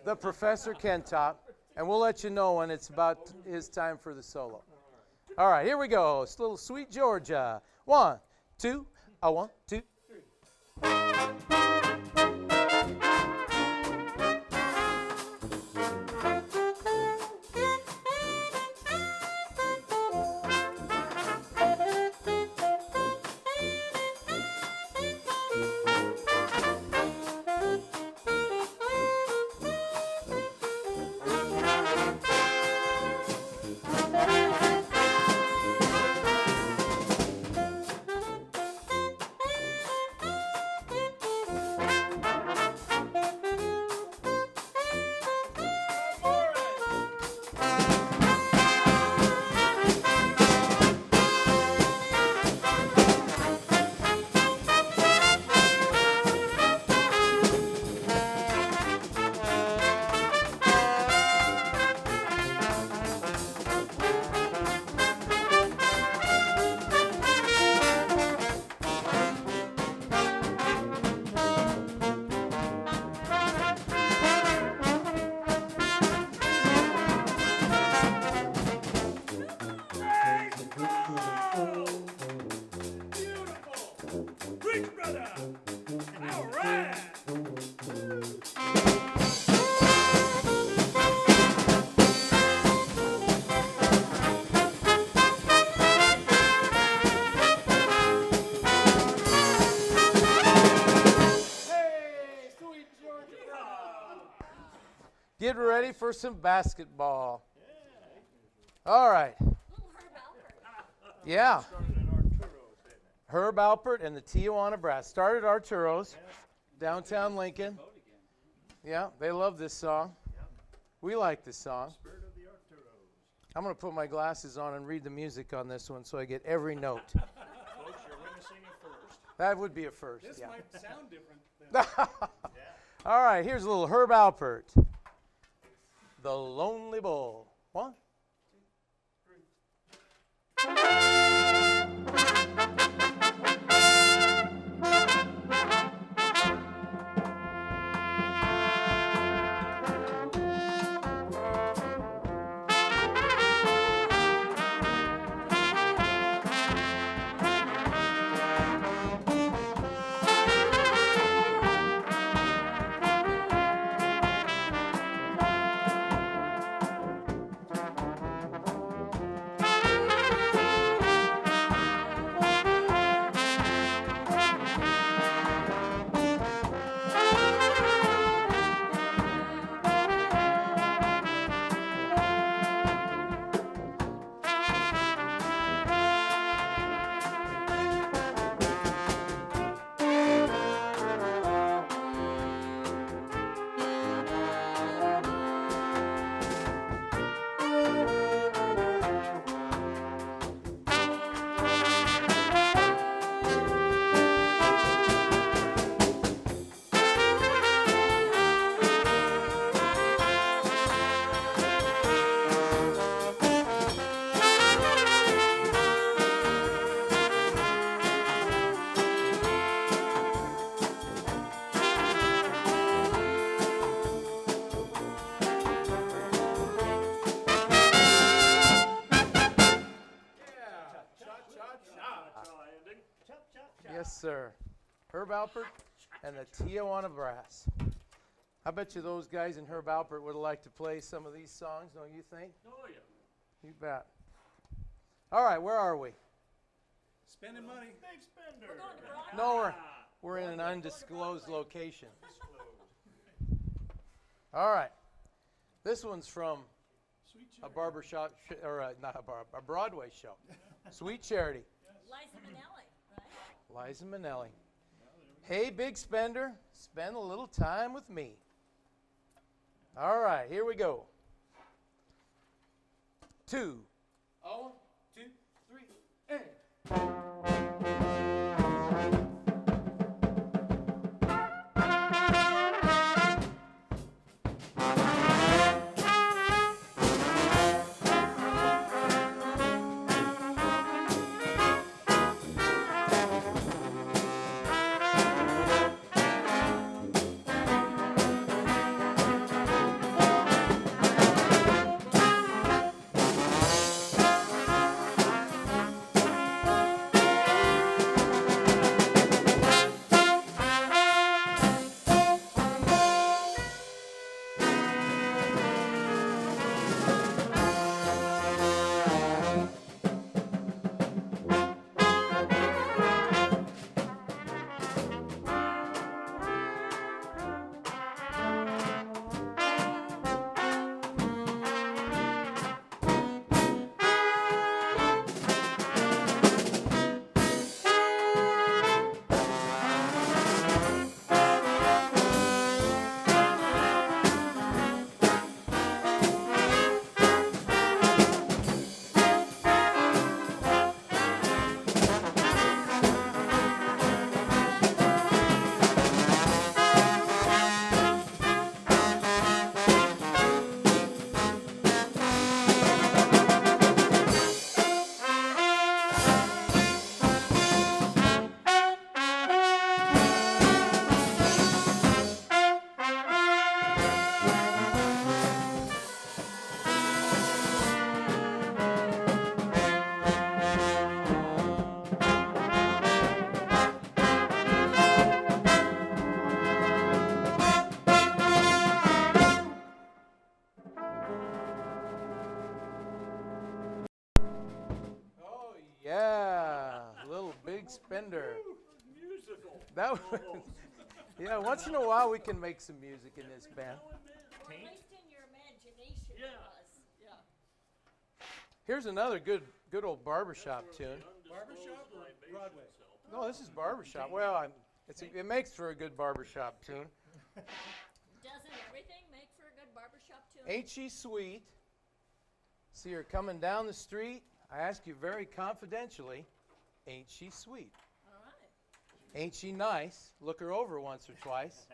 the Professor Kentop, and we'll let you know when it's about his time for the solo. All right, here we go. It's a little Sweet Georgia. 1, 2, 1, 2, 3. Get ready for some basketball. All right. Yeah. Herb Alpert and the Tijuana Brass started Arturo's, downtown Lincoln. Yeah, they love this song. We like this song. I'm going to put my glasses on and read the music on this one so I get every note. Folks, you're witnessing a first. That would be a first. This yeah. might sound different. All right, here's a little Herb Alpert. The Lonely Bull. 1, 2, 3. Yes, sir. Herb Alpert and the Tijuana Brass. I bet you those guys in Herb Alpert would have liked to play some of these songs, don't you think? Oh, yeah. You bet. All right, where are we? Spending money. Big spender. No, we're in an undisclosed location. All right. This one's from a barbershop, not a Broadway show. Sweet Charity. Liza Minnelli, right? Liza Minnelli. Hey, big spender, spend a little time with me. All right, here we go. 2. 1, 2, 3, and. Yeah, little big spender. Musical. That was, yeah, once in a while we can make some music in this band. Or at least in your imagination it was. Yeah. Here's another good old barbershop tune. Barbershop or Broadway? No, this is barbershop. Well, it makes for a good barbershop tune. Doesn't everything make for a good barbershop tune? Ain't she sweet? See her coming down the street. I ask you very confidentially, ain't she sweet? All right. Ain't she nice? Look her over once or twice.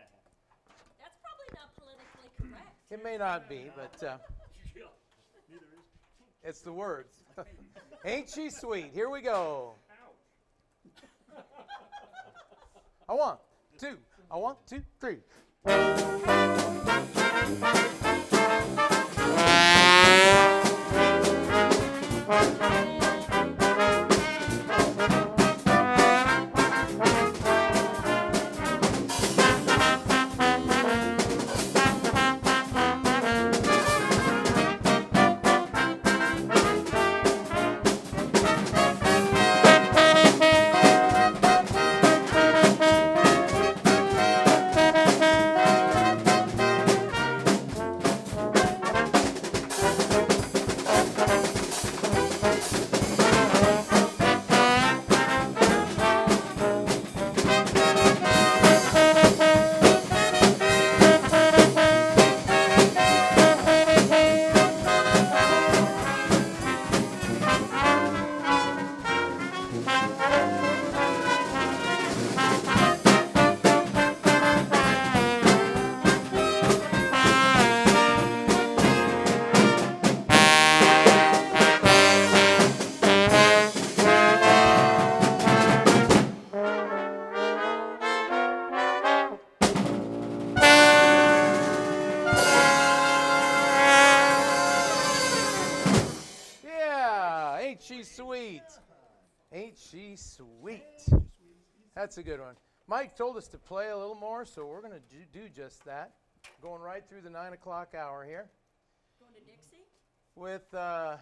That's not politically correct. It may not be, but it's the words. Ain't she sweet? Here we go. I want two. I want 2, 3. Ain't she sweet? Ain't she sweet? That's a good one. Mike told us to play a little more, so we're going to do just that. Going right through the 9 o'clock hour here. Going to Dixie? With, how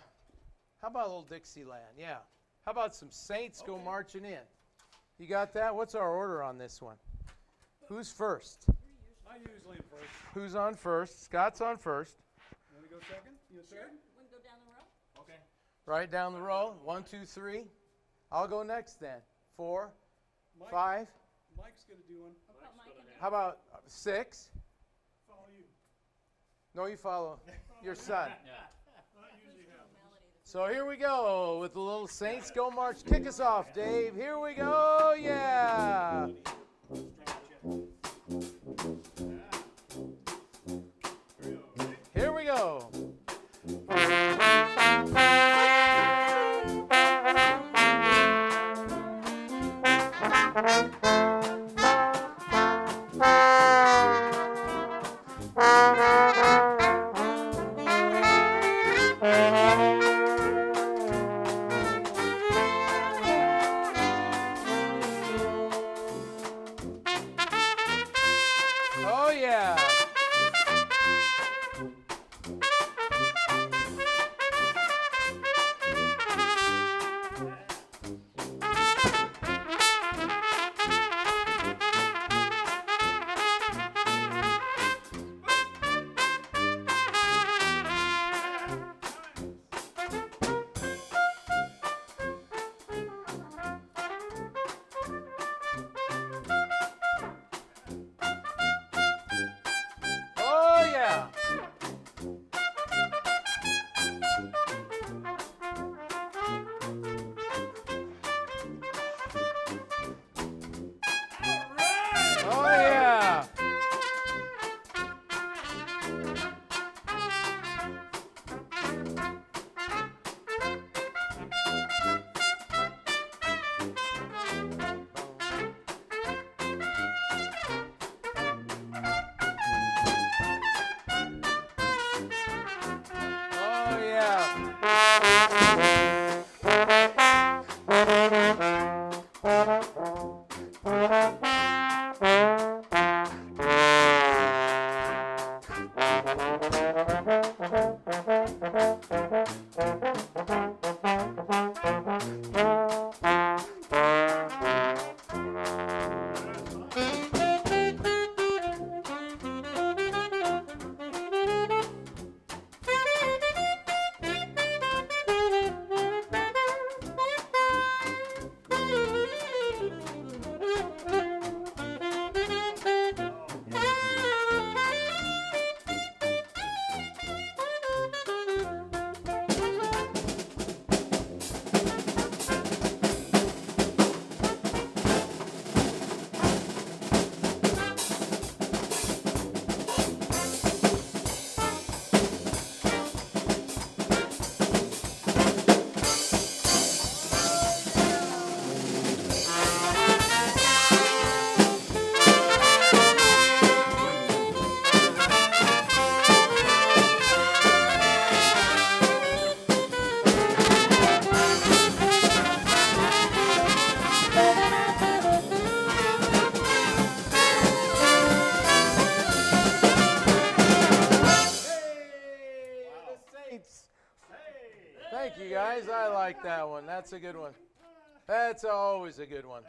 about a little Dixieland? Yeah. How about some Saints Go Marching In? You got that? What's our order on this one? Who's first? I usually am first. Who's on first? Scott's on first. Want to go second? You Sure. third? We can go down the row. Okay. Right down the row. 1, 2, 3. I'll go next then. 4, Mike, 5. Mike's going to do one. How about 6? Follow you. No, you follow your son. I usually have. So here we go with the little Saints Go March. Kick us off, Dave. Here we go. Yeah. Here we go. Oh, yeah. Thank you, guys. I like that one. That's a good one. That's always a good one.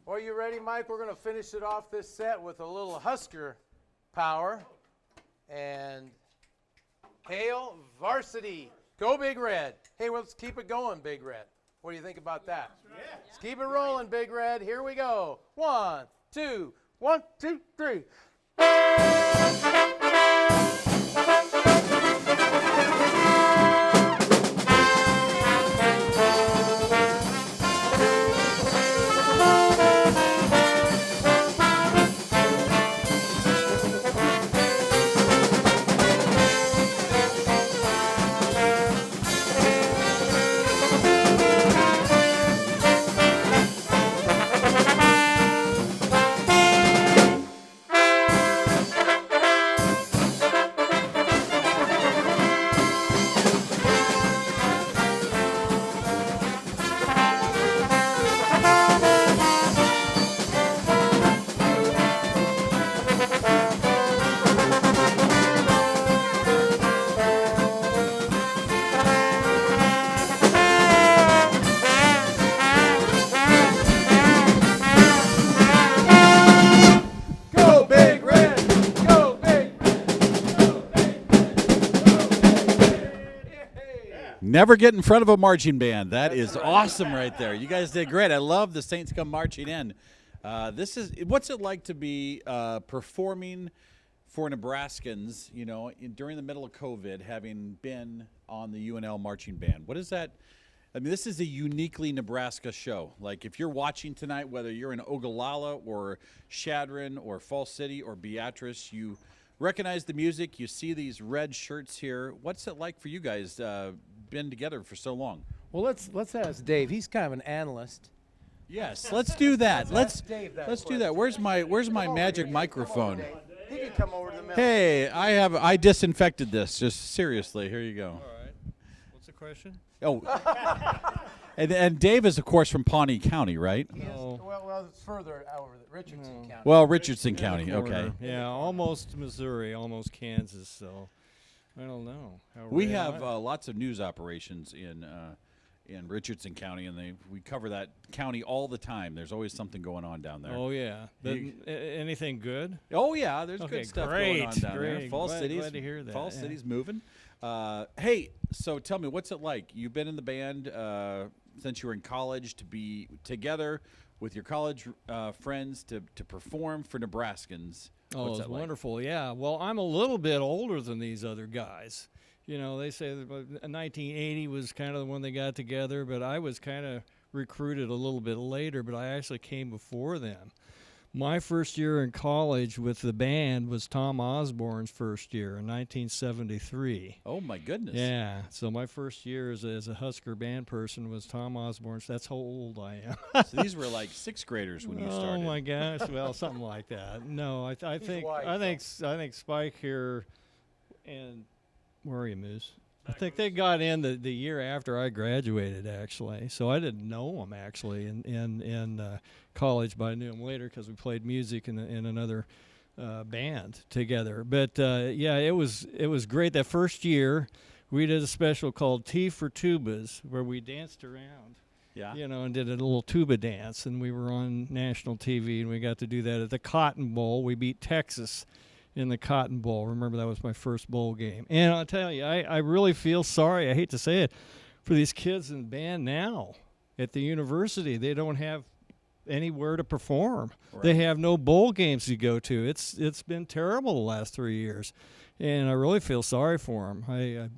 Are you ready, Mike? We're going to finish it off this set with a little Husker power. And hail varsity. Go Big Red. Hey, well, let's keep it going, Big Red. What do you think about that? Yeah. Let's keep it rolling, Big Red. Here we go. 1, 2, 1, 2, 3. Never get in front of a marching band. That is awesome right there. You guys did great. I love the Saints Come Marching In. What's it like to be performing for Nebraskans, you know, during the middle of COVID, having been on the UNL marching band? What is that? I mean, this is a uniquely Nebraska show. Like, if you're watching tonight, whether you're in Ogallala or Chadron or Falls City or Beatrice, you recognize the music. You see these red shirts here. What's it like for you guys been together for so long? Well, let's ask Dave. He's kind of an analyst. Yes, let's do that. Let's do that. Where's my magic microphone? He can come over to the middle. Hey, I disinfected this. Just seriously, here you go. All right. What's the question? Oh, and Dave is, of course, from Pawnee County, right? No. Well, it's further over Richardson County. Well, Richardson County, okay. Yeah, almost Missouri, almost Kansas, so I don't know. We have lots of news operations in Richardson County, and we cover that county all the time. There's always something going on down there. Oh, yeah. Anything good? Oh, yeah, there's good stuff going on down there. Falls City's, glad to hear that. Falls City's moving. Hey, so tell me, what's it like? You've been in the band since you were in college, to be together with your college friends to perform for Nebraskans. Oh, it's wonderful, yeah. Well, I'm a little bit older than these other guys. You know, they say that 1980 was kind of when they got together, but I was kind of recruited a little bit later, but I actually came before them. My first year in college with the band was Tom Osborne's first year in 1973. Oh, my goodness. Yeah, so my first year as a Husker band person was Tom Osborne's. That's how old I am. So these were like sixth graders when you started. Oh, my gosh. Well, something like that. No, I think Spike here and where are you, Moose? I think they got in the year after I graduated, actually. So I didn't know them, actually, in college, but I knew them later because we played music in another band together. But, yeah, it was great. That first year, we did a special called Tea for Tubas, where we danced around. Yeah. You know, and did a little tuba dance, and we were on national TV, and we got to do that at the Cotton Bowl. We beat Texas in the Cotton Bowl. Remember, that was my first bowl game. And I'll tell you, I really feel sorry, I hate to say it, for these kids in the band now at the university. They don't have anywhere to perform. Right. They have no bowl games to go to. It's been terrible the last 3 years, and I really feel sorry for them.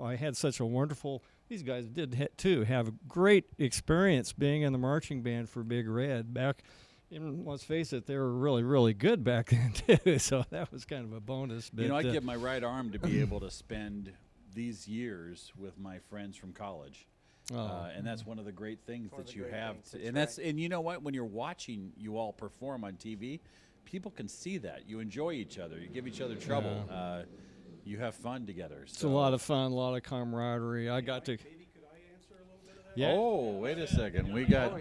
I had such a wonderful, these guys did too, have a great experience being in the marching band for Big Red back. And let's face it, they were really, really good back then, too, so that was kind of a bonus. But, you know, I give my right arm to be able to spend these years with my friends from college. And that's one of the great things that you have. And you know what? When you're watching you all perform on TV, people can see that. You enjoy each other. You give each other trouble. Yeah. You have fun together. It's a lot of fun, a lot of camaraderie. I got to... Yeah. Oh, wait a second. We got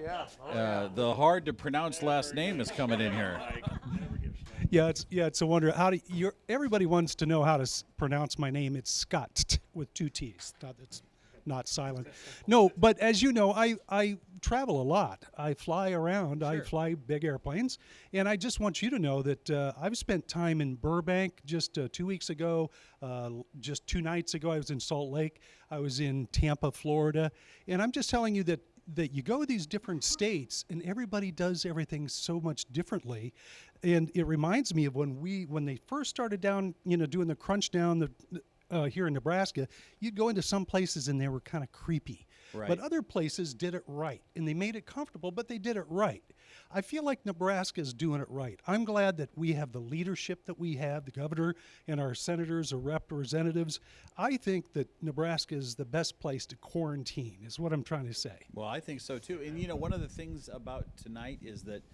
the hard to pronounce last name is coming in here. Yeah, it's a wonder. Everybody wants to know how to pronounce my name. It's Scott with 2 T's. not silent. No, but as you know, I travel a lot. I fly around. I fly big airplanes. And I just want you to know that I've spent time in Burbank just 2 weeks ago. Just 2 nights ago, I was in Salt Lake. I was in Tampa, Florida. And I'm just telling you that you go to these different states and everybody does everything so much differently. And it reminds me of when they first started down, doing the crunch down here in Nebraska, you'd go into some places and they were kind of creepy. Right. But other places did it right, and they made it comfortable, but they did it right. I feel like Nebraska is doing it right. I'm glad that we have the leadership that we have, the governor and our senators or representatives. I think that Nebraska is the best place to quarantine, is what I'm trying to say. Well, I think so too. And one of the things about tonight is that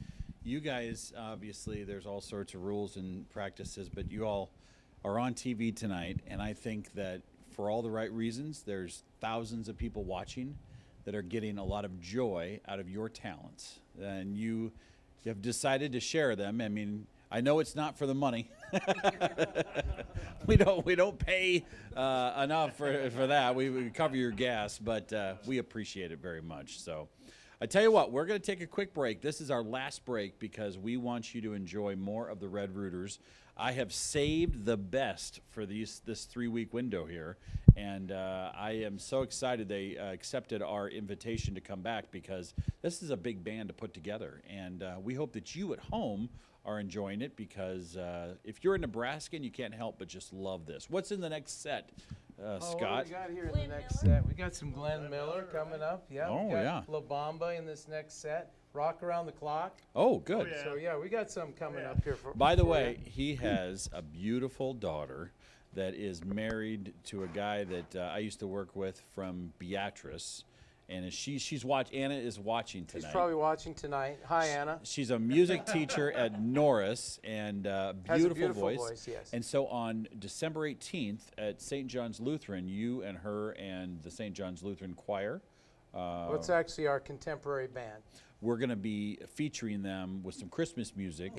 you guys, obviously, there's all sorts of rules and practices, but you all are on TV tonight, and I think that for all the right reasons, there's thousands of people watching that are getting a lot of joy out of your talents, and you have decided to share them. I mean, I know it's not for the money. we don't pay enough for that. We cover your gas, but we appreciate it very much. So I tell you what, we're going to take a quick break. This is our last break because we want you to enjoy more of the Red Rooters. I have saved the best for this 3-week window here, and I am so excited they accepted our invitation to come back because this is a big band to put together, and we hope that you at home are enjoying it because if you're in Nebraska and you can't help but just love this. What's in the next set, Scott? What do we got here in the next set? We got some Glenn Miller coming up. Yeah. Oh, we got yeah. La Bamba in this next set. Rock Around the Clock. Oh, good. So yeah, we got some coming up here. By the way, he has a beautiful daughter that is married to a guy that I used to work with from Beatrice, and Anna is watching tonight. She's probably watching tonight. Hi, Anna. She's a music teacher at Norris, and Has a beautiful beautiful voice, yes. And so on December 18th at St. John's Lutheran, you and her and the St. John's Lutheran Choir. What's actually our contemporary band? We're going to be featuring them with some Christmas music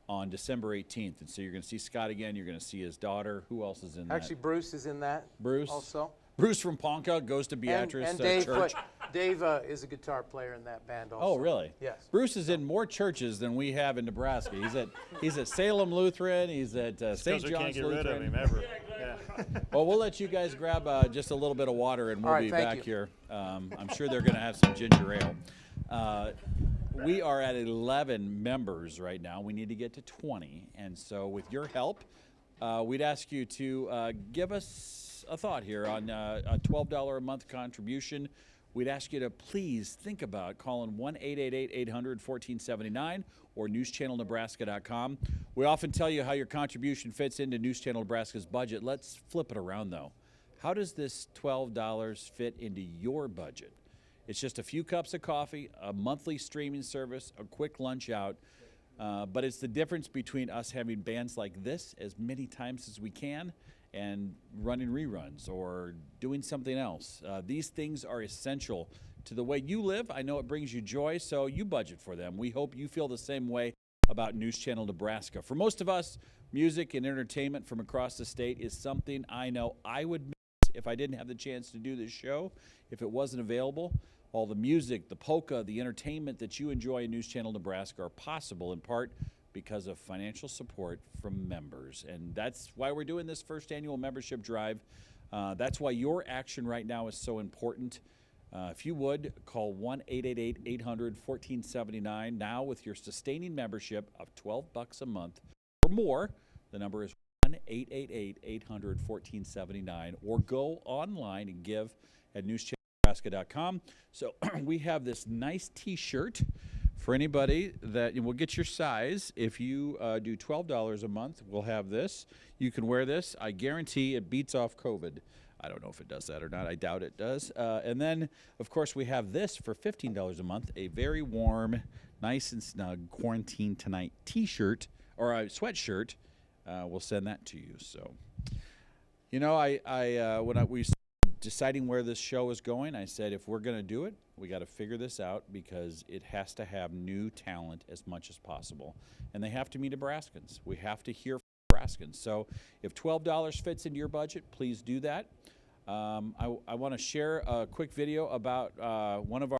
on December 18th. And so you're going to see Scott again. You're going to see his daughter. Who else is in that? Actually, Bruce is in that. Bruce. Also. Bruce from Ponca goes to Beatrice and Dave, Church. Dave is a guitar player in that band also. Oh, really? Yes. Bruce is in more churches than we have in Nebraska. He's at Salem Lutheran. He's at St. John's can't get Lutheran. rid of him ever. Yeah. Well, we'll let you guys grab just a little bit of water, and we'll be back here. I'm sure they're going to have some ginger ale. We are at 11 members right now. We need to get to 20. And so with your help, we'd ask you to give us a thought here on a $12 a month contribution. We'd ask you to please think about calling 1-888-800-1479 or newschannelnebraska.com. We often tell you how your contribution fits into News Channel Nebraska's budget. Let's flip it around, though. How does this $12 fit into your budget? It's just a few cups of coffee, a monthly streaming service, a quick lunch out. But it's the difference between us having bands like this as many times as we can and running reruns or doing something else. These things are essential to the way you live. I know it brings you joy, so you budget for them. We hope you feel the same way about News Channel Nebraska. For most of us, music and entertainment from across the state is something I know I would miss if I didn't have the chance to do this show, if it wasn't available. All the music, the polka, the entertainment that you enjoy in News Channel Nebraska are possible in part because of financial support from members. And that's why we're doing this first annual membership drive. That's why your action right now is so important. If you would, call 1-888-800-1479 now with your sustaining membership of $12 a month or more. The number is 1-888-800-1479, or go online and give at newschannelnebraska.com. So we have this nice T-shirt for anybody that will get your size. If you do $12 a month, we'll have this. You can wear this. I guarantee it beats off COVID. I don't know if it does that or not. I doubt it does. And then, of course, we have this for $15 a month, a very warm, nice and snug Quarantine Tonight T-shirt or a sweatshirt. We'll send that to you. So, you know, when we started deciding where this show is going, I said if we're going to do it, we got to figure this out because it has to have new talent as much as possible. And they have to be Nebraskans. We have to hear from Nebraskans. So if $12 fits into your budget, please do that. I want to share a quick video about one of our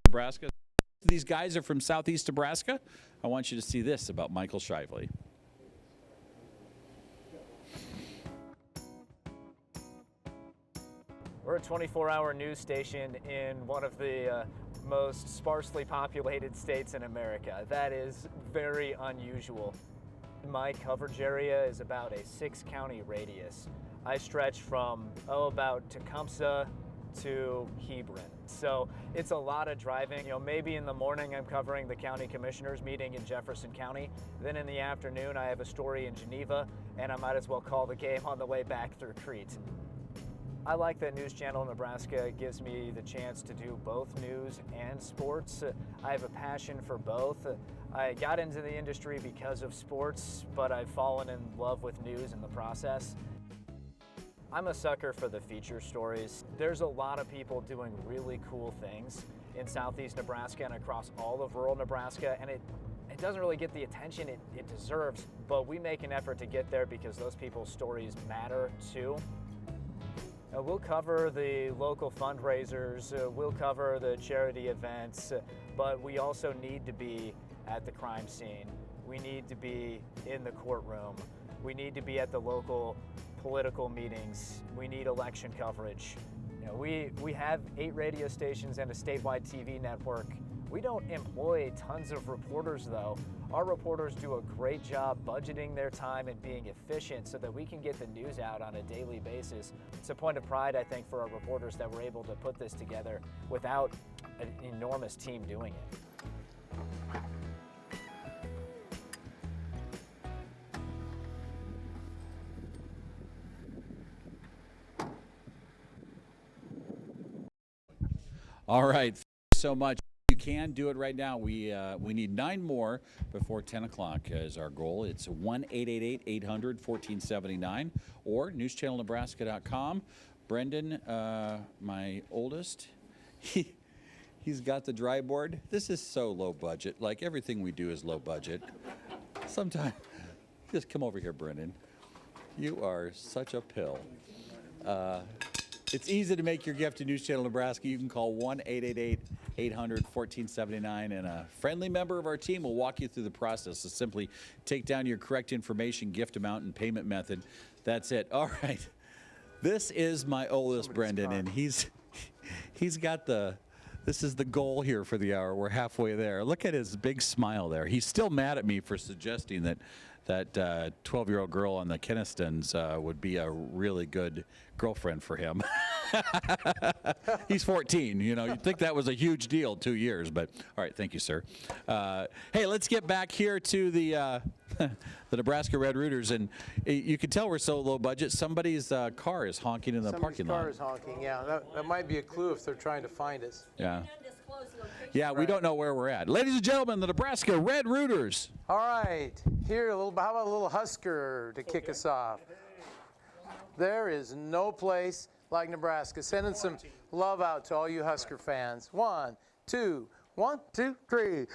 Nebraska. These guys are from southeast Nebraska. I want you to see this about Michael Shively. We're a 24-hour news station in one of the most sparsely populated states in America. That is very unusual. My coverage area is about a 6-county radius. I stretch from, about Tecumseh to Hebron. So it's a lot of driving. Maybe in the morning I'm covering the county commissioners meeting in Jefferson County. Then in the afternoon I have a story in Geneva, and I might as well call the game on the way back through Crete. I like that News Channel Nebraska gives me the chance to do both news and sports. I have a passion for both. I got into the industry because of sports, but I've fallen in love with news in the process. I'm a sucker for the feature stories. There's a lot of people doing really cool things in southeast Nebraska and across all of rural Nebraska, and it doesn't really get the attention it deserves, but we make an effort to get there because those people's stories matter too. We'll cover the local fundraisers, we'll cover the charity events, but we also need to be at the crime scene. We need to be in the courtroom. We need to be at the local political meetings. We need election coverage. We have 8 radio stations and a statewide TV network. We don't employ tons of reporters though. Our reporters do a great job budgeting their time and being efficient so that we can get the news out on a daily basis. It's a point of pride, I think, for our reporters that we're able to put this together without an enormous team doing it. All right, thank you so much. You can do it right now. We need 9 more before 10 o'clock is our goal. It's 1-888-800-1479 or newschannelnebraska.com. Brendan, my oldest, he's got the dry board. This is so low budget. Like everything we do is low budget. Sometimes, just come over here, Brendan. You are such a pill. It's easy to make your gift to News Channel Nebraska. You can call 1-888-800-1479, and a friendly member of our team will walk you through the process. So simply take down your correct information, gift amount, and payment method. That's it. All right. This is my oldest, Brendan, and he's got this is the goal here for the hour. We're halfway there. Look at his big smile there. He's still mad at me for suggesting that 12-year-old girl on the Kennistons would be a really good girlfriend for him. He's 14, you'd think that was a huge deal, 2 years, but all right, thank you, sir. Hey, let's get back here to the the Nebraska Red Rooters, and you can tell we're so low budget. Somebody's car is honking in the parking lot. Somebody's car is honking, yeah. That might be a clue if they're trying to find us. Yeah. Yeah, we don't know where we're at. Ladies and gentlemen, the Nebraska Red Rooters. All right, here, how about a little Husker to kick us off? There is no place like Nebraska. Sending some love out to all you Husker fans. 1, 2, 1, 2, 3.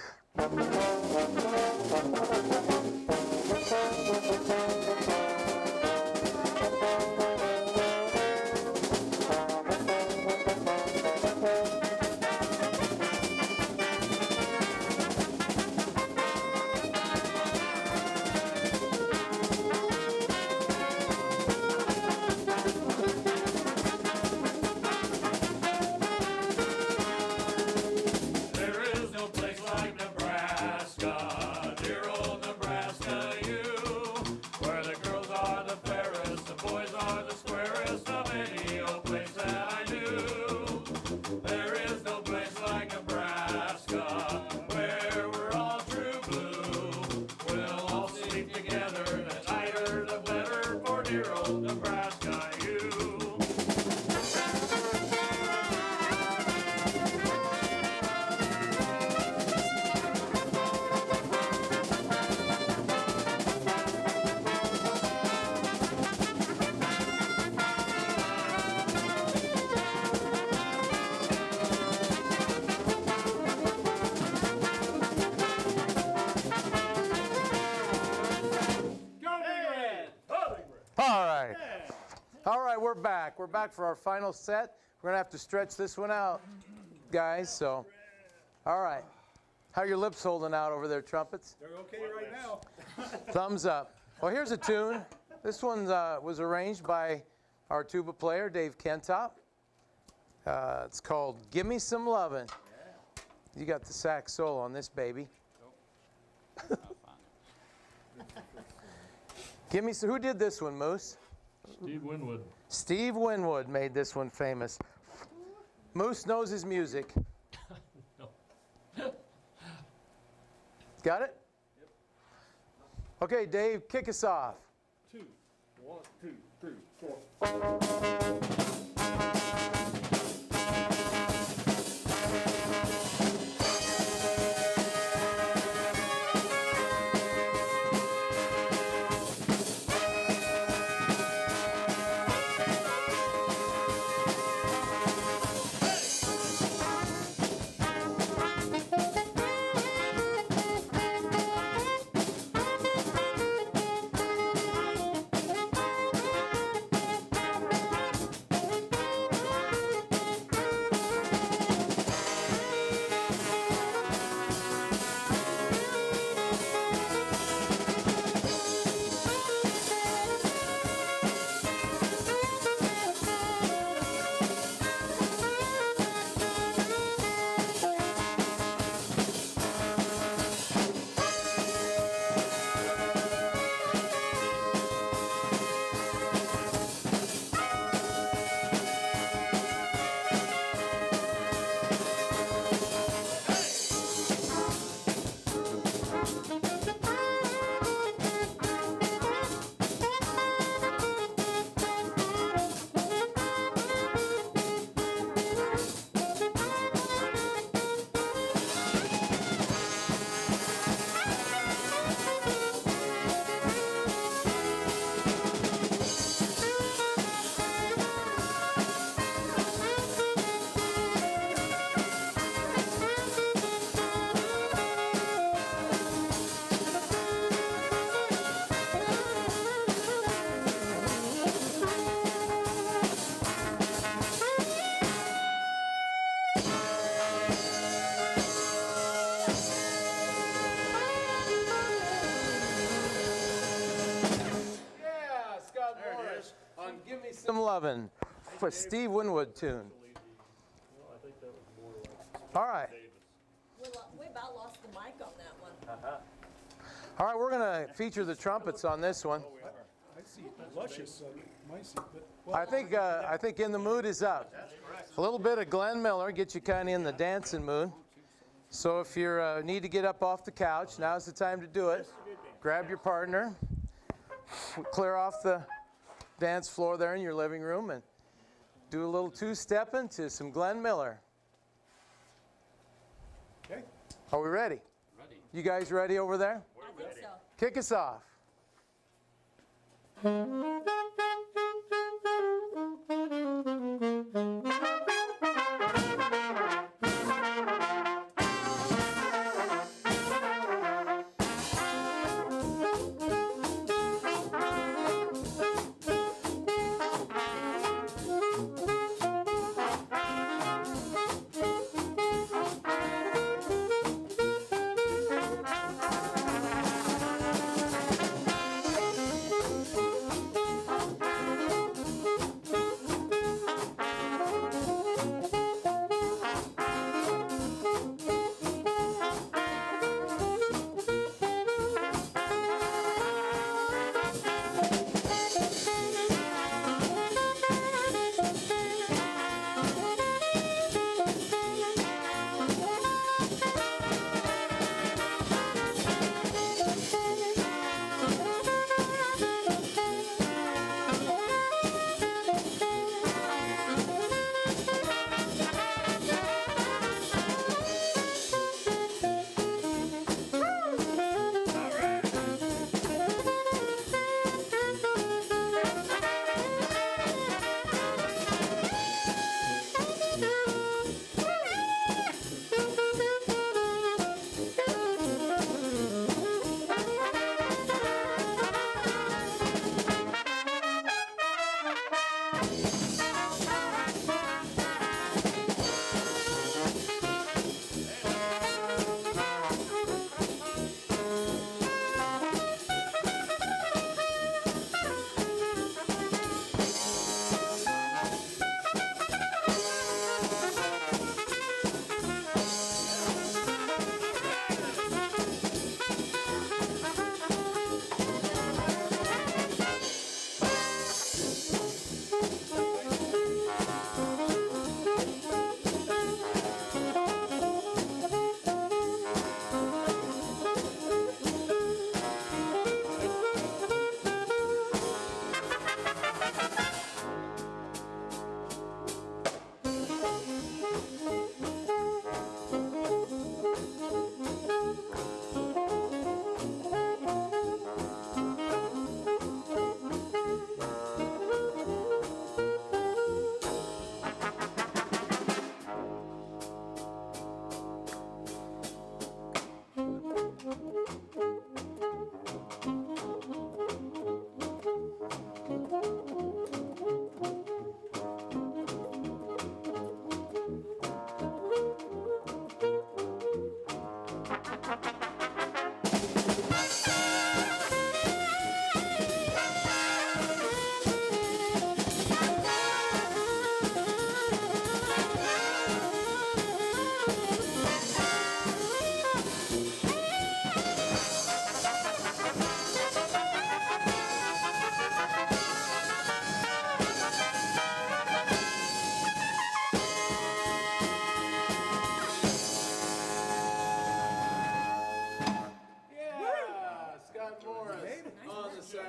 All right, we're back. We're back for our final set. We're going to have to stretch this one out, guys. So, all right. How are your lips holding out over there, trumpets? They're okay right now. Thumbs up. Well, here's a tune. This one was arranged by our tuba player, Dave Kentop. It's called Gimme Some Lovin'. You got the sax solo on this, baby. Who did this one, Moose? Steve Winwood. Steve Winwood made this one famous. Moose knows his music. Got it? Okay, Dave, kick us off. 2, 1, 2, 3, 4. Some Lovin' for Steve Winwood tune. All right. We about lost the mic on that one. All right, we're going to feature the trumpets on this one. I see luscious my seat, but I think In the Mood is up. A little bit of Glenn Miller gets you kind of in the dancing mood. So if you need to get up off the couch, now's the time to do it. Grab your partner, clear off the dance floor there in your living room, and do a little two-stepping to some Glenn Miller. Okay. Are we ready? Ready. You guys ready over there? I think so. Kick us off.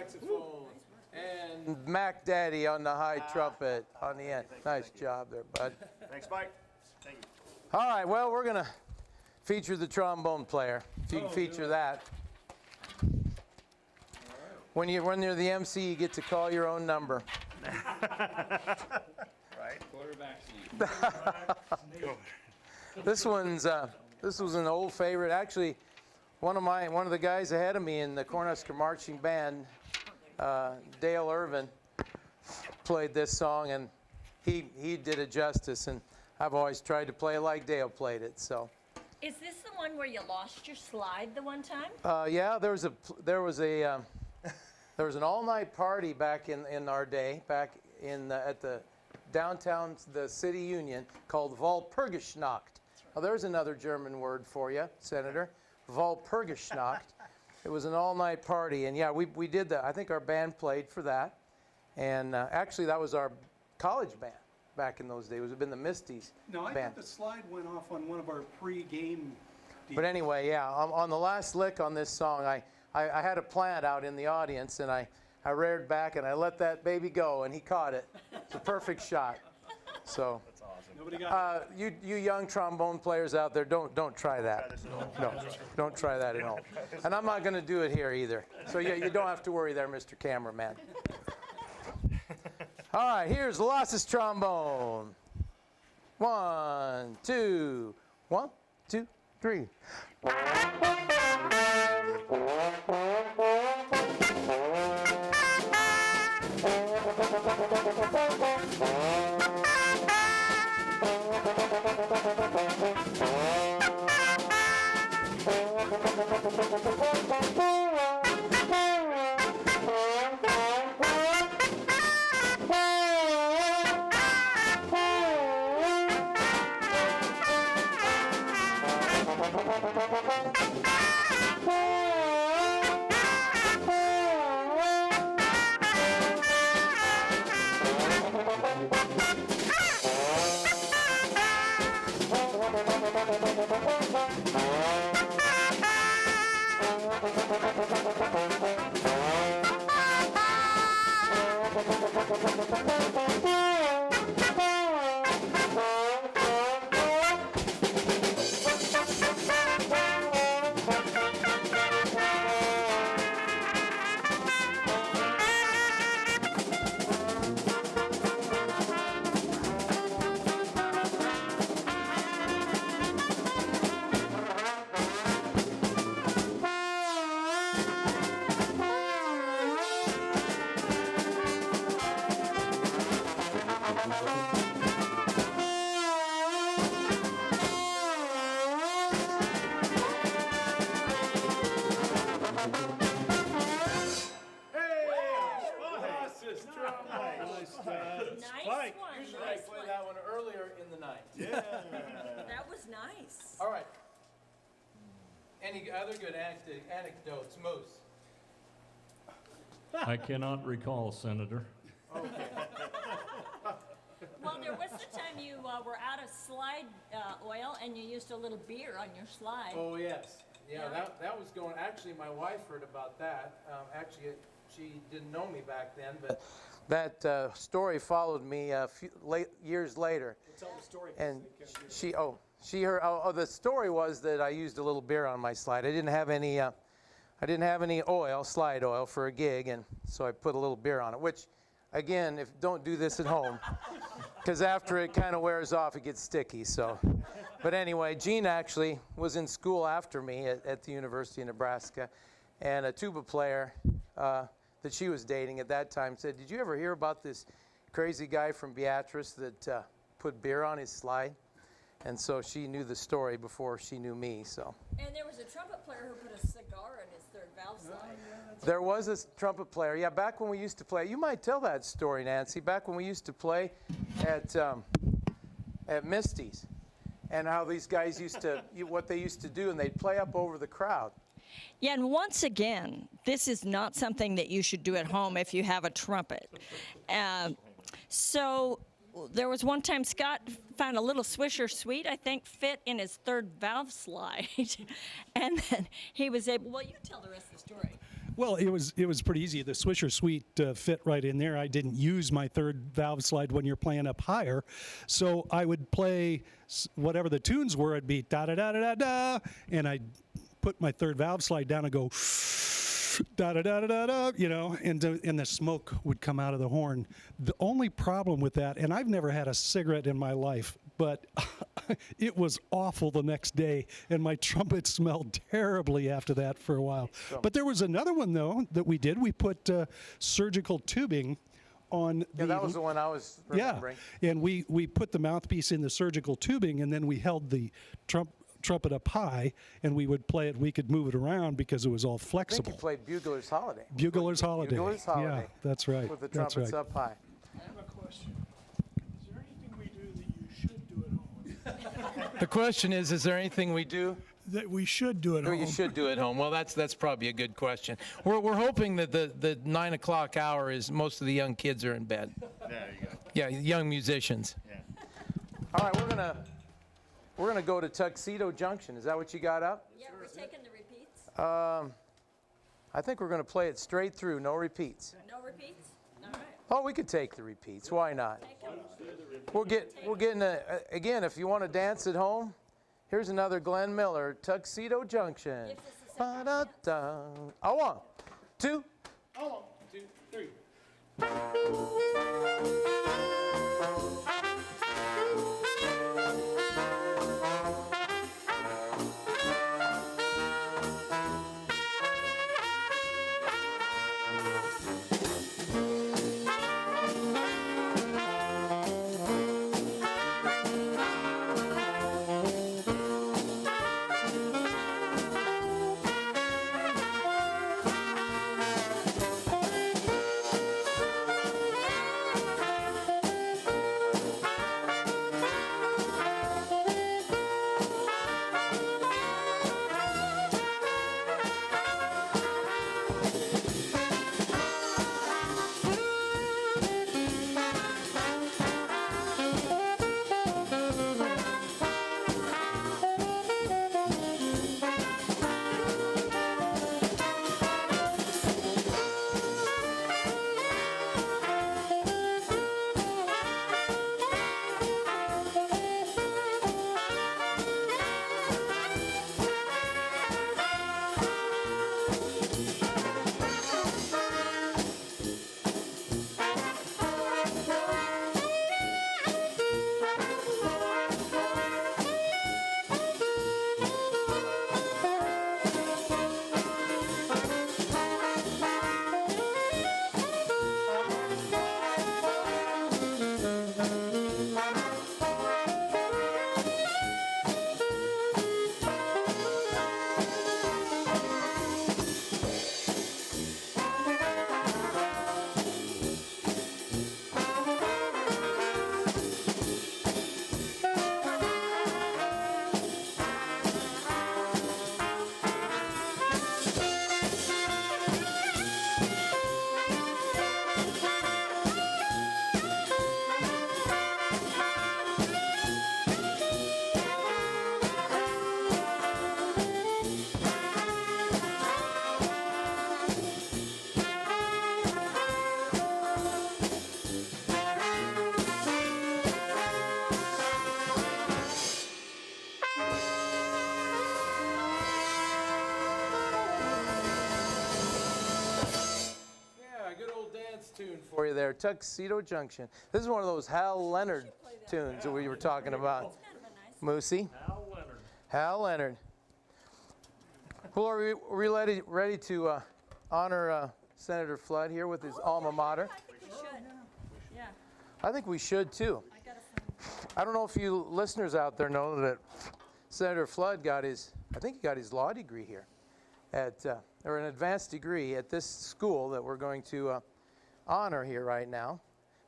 saxophone, and Mac Daddy on the high trumpet on the end. Nice job there, bud. Thanks, Mike. Thank you. All right, well, we're going to feature the trombone player, if you can feature that. When you're the MC, you get to call your own number. Right. Quarterback seat. This was an old favorite. Actually, one of the guys ahead of me in the Cornhusker Marching Band, Dale Irvin, played this song, and he did it justice. And I've always tried to play it like Dale played it. So. Is this the one where you lost your slide the one time? Yeah, there was an all-night party back in our day, back at the downtown, the City Union, called Walpurgisnacht. Now, there's another German word for you, Senator. Walpurgisnacht. It was an all-night party, and yeah, we did that. I think our band played for that, and actually that was our college band back in those days. It would have been the Misty's No, I band. thought the slide went off on one of our pre-game. But anyway, yeah, on the last lick on this song, I had a plant out in the audience, and I reared back and I let that baby go, and he caught it. It's a perfect shot. So, That's awesome. Nobody got you young trombone players out there, don't try that. No, don't try that at home. And I'm not going to do it here either. So you don't have to worry there, Mr. Cameraman. All right, here's Losses trombone. 1, 2, 1, 2, 3. Nice one. Usually I play that one earlier in the night. That was nice. All right. Any other good anecdotes, Moose? I cannot recall, Senator. Okay. Well, there was the time you were out of slide oil and you used a little beer on your slide. Oh, yes. Yeah, that was going. Actually, my wife heard about that. Actually, she didn't know me back then, but that story followed me a few years later. Tell the story. And she heard. The story was that I used a little beer on my slide. I didn't have any oil, slide oil, for a gig, and so I put a little beer on it. Which, again, don't do this at home, because after it kind of wears off, it gets sticky. So, but anyway, Gene actually was in school after me at the University of Nebraska, and a tuba player that she was dating at that time said, "Did you ever hear about this crazy guy from Beatrice that put beer on his slide?" And so she knew the story before she knew me. So. And there was a trumpet player who put a cigar in his third valve slide. There was a trumpet player. Yeah, back when we used to play. You might tell that story, Nancy. Back when we used to play at Misty's, and how these guys used to what they used to do, and they'd play up over the crowd. Yeah, and once again, this is not something that you should do at home if you have a trumpet. So there was one time Scott found a little Swisher Sweet, I think, fit in his third valve slide. And then he was able, well, you tell the rest of the story. Well, it was pretty easy. The Swisher Sweet fit right in there. I didn't use my third valve slide when you're playing up higher, so I would play whatever the tunes were. It'd be da da da da da da, and I'd put my third valve slide down and go da da da da da da, you know, and the smoke would come out of the horn. The only problem with that, and I've never had a cigarette in my life, but it was awful the next day, and my trumpet smelled terribly after that for a while. But there was another one, though, that we did. We put surgical tubing on Yeah, that was the one I was remembering. Yeah, and we put the mouthpiece in the surgical tubing, and then we held the trumpet up high, and we would play it. We could move it around because it was all I think flexible. you played Bugler's Holiday. Bugler's Holiday. Bugler's Holiday. Yeah, that's right. With the That's trumpets right. up high. I have a question. Is there anything we do that you should do at home? The question is there anything we do? That we should do at Or home? you should do at home. Well, that's probably a good question. We're hoping that the 9 o'clock hour is most of the young kids are in bed. There you go. Yeah, young musicians. Yeah. All right, we're gonna go to Tuxedo Junction. Is that what you got up? Yeah, we're taking the repeats. I think we're gonna play it straight through, no repeats. No repeats? All right. Oh, we could take the repeats. Why not? We're getting again. If you want to dance at home, here's another Glenn Miller, Tuxedo Junction. Ba-da-da. Oh, 1, 2. 1, 2, 3. Tune for you there, Tuxedo Junction. This is one of those Hal Leonard tunes that we were talking about. Moosey. Hal Leonard. Well, are we ready to honor Senator Flood here with his alma mater? I think we should. Yeah. I think we should too. I don't know if you listeners out there know that Senator Flood got his law degree here or an advanced degree at this school that we're going to honor here right now.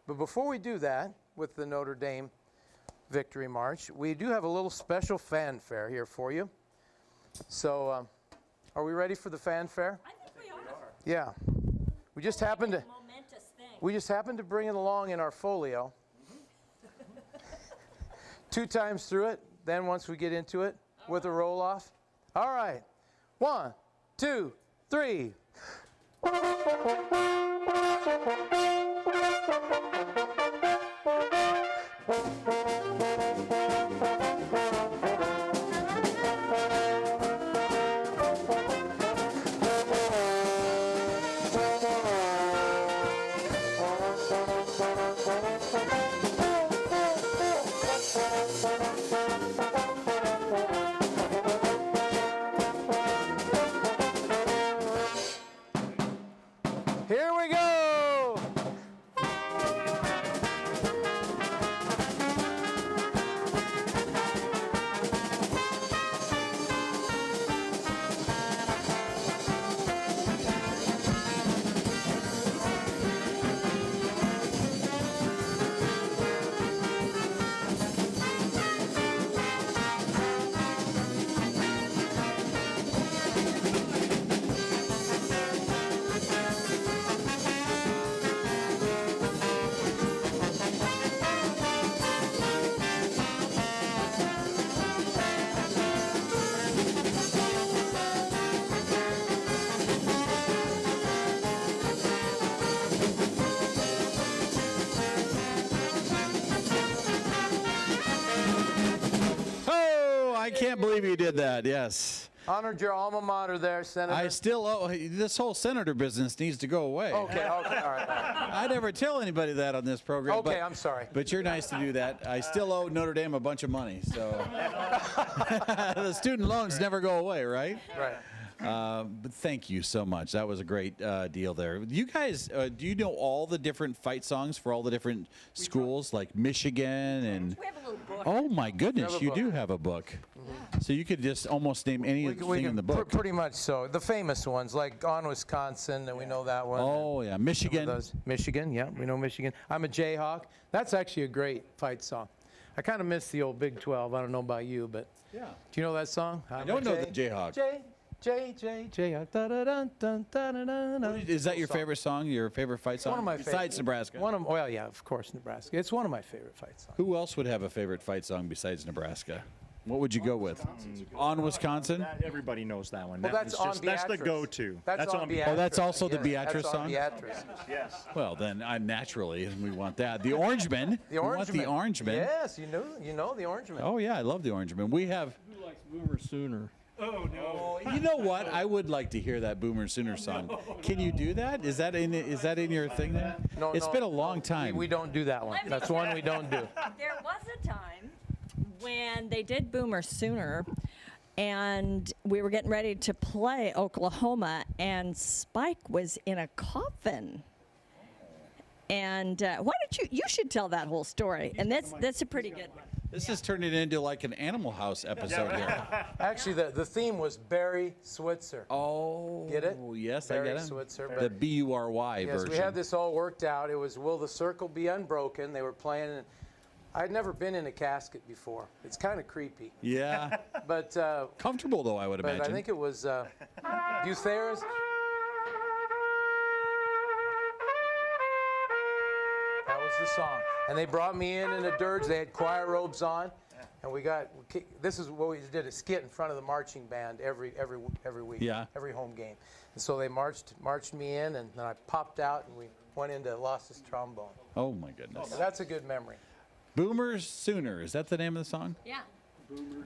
But before we do that with the Notre Dame Victory March, we do have a little special fanfare here for you. So are we ready for the fanfare? I think we are. Yeah. We just happened to bring it along in our folio. 2 times through it, then once we get into it with a roll off. All right. 1, 2, 3. Here we go. Oh, I can't believe you did that. Yes. Honored your alma mater there, Senator. I still owe, this whole senator business needs to go away. Okay, all right. I never tell anybody that on this program. Okay, but, I'm sorry. But you're nice to do that. I still owe Notre Dame a bunch of money, so the student loans never go away, right? Right. But thank you so much. That was a great deal there. You guys, do you know all the different fight songs for all the different schools, like Michigan and? We have a little book. Oh my goodness, you book. do have a book. So you could just almost name anything in the book. Pretty much so. The famous ones, like On Wisconsin, and we know that one. Oh yeah, Michigan. Michigan, yeah, we know Michigan. I'm a Jayhawk. That's actually a great fight song. I kind of miss the old Big 12. I don't know about you, but yeah. Do you know that song? I don't know the Jayhawk. Is that your favorite song? Your favorite fight song? One of my besides Nebraska. Well, yeah, of course, Nebraska. It's one of my favorite fight songs. Who else would have a favorite fight song besides Nebraska? What would you go with? On Wisconsin? That, everybody knows that one. Well, that's on that's the Beatrice. go-to. That's on Beatrice. Oh, that's also the Yes, Beatrice that's song? on Beatrice. Yes. Well, then naturally we want that. The Orangemen. The We want the Orangemen. Yes, you know the Orangemen. Oh yeah, I love the Orangemen. We have. Who likes Boomer Sooner? Oh no. You know what? I would like to hear that Boomer Sooner song. Can you do that? Is that in your thing there? No, It's been a long time. We don't do that one. That's one we don't do. There was a time when they did Boomer Sooner, and we were getting ready to play Oklahoma, and Spike was in a coffin. And why don't you should tell that whole story, and that's a pretty good one. This is turning into like an Animal House episode here. Actually, the theme was Barry Switzer. Oh. Get it? Yes, Barry I get it. Switzer. The B-U-R-Y Yes, version. we had this all worked out. It was Will the Circle Be Unbroken? They were playing, and I'd never been in a casket before. It's kind of creepy. Yeah. But comfortable though, I would imagine. I think it was Buthera's. That was the song. And they brought me in a dirge. They had choir robes on. And this is what we did, a skit in front of the marching band every week, Yeah. every home game. And so they marched me in, and then I popped out, and we went into lost his trombone. Oh my goodness. So that's a good memory. Boomer Sooner, is that the name of the song? Yeah.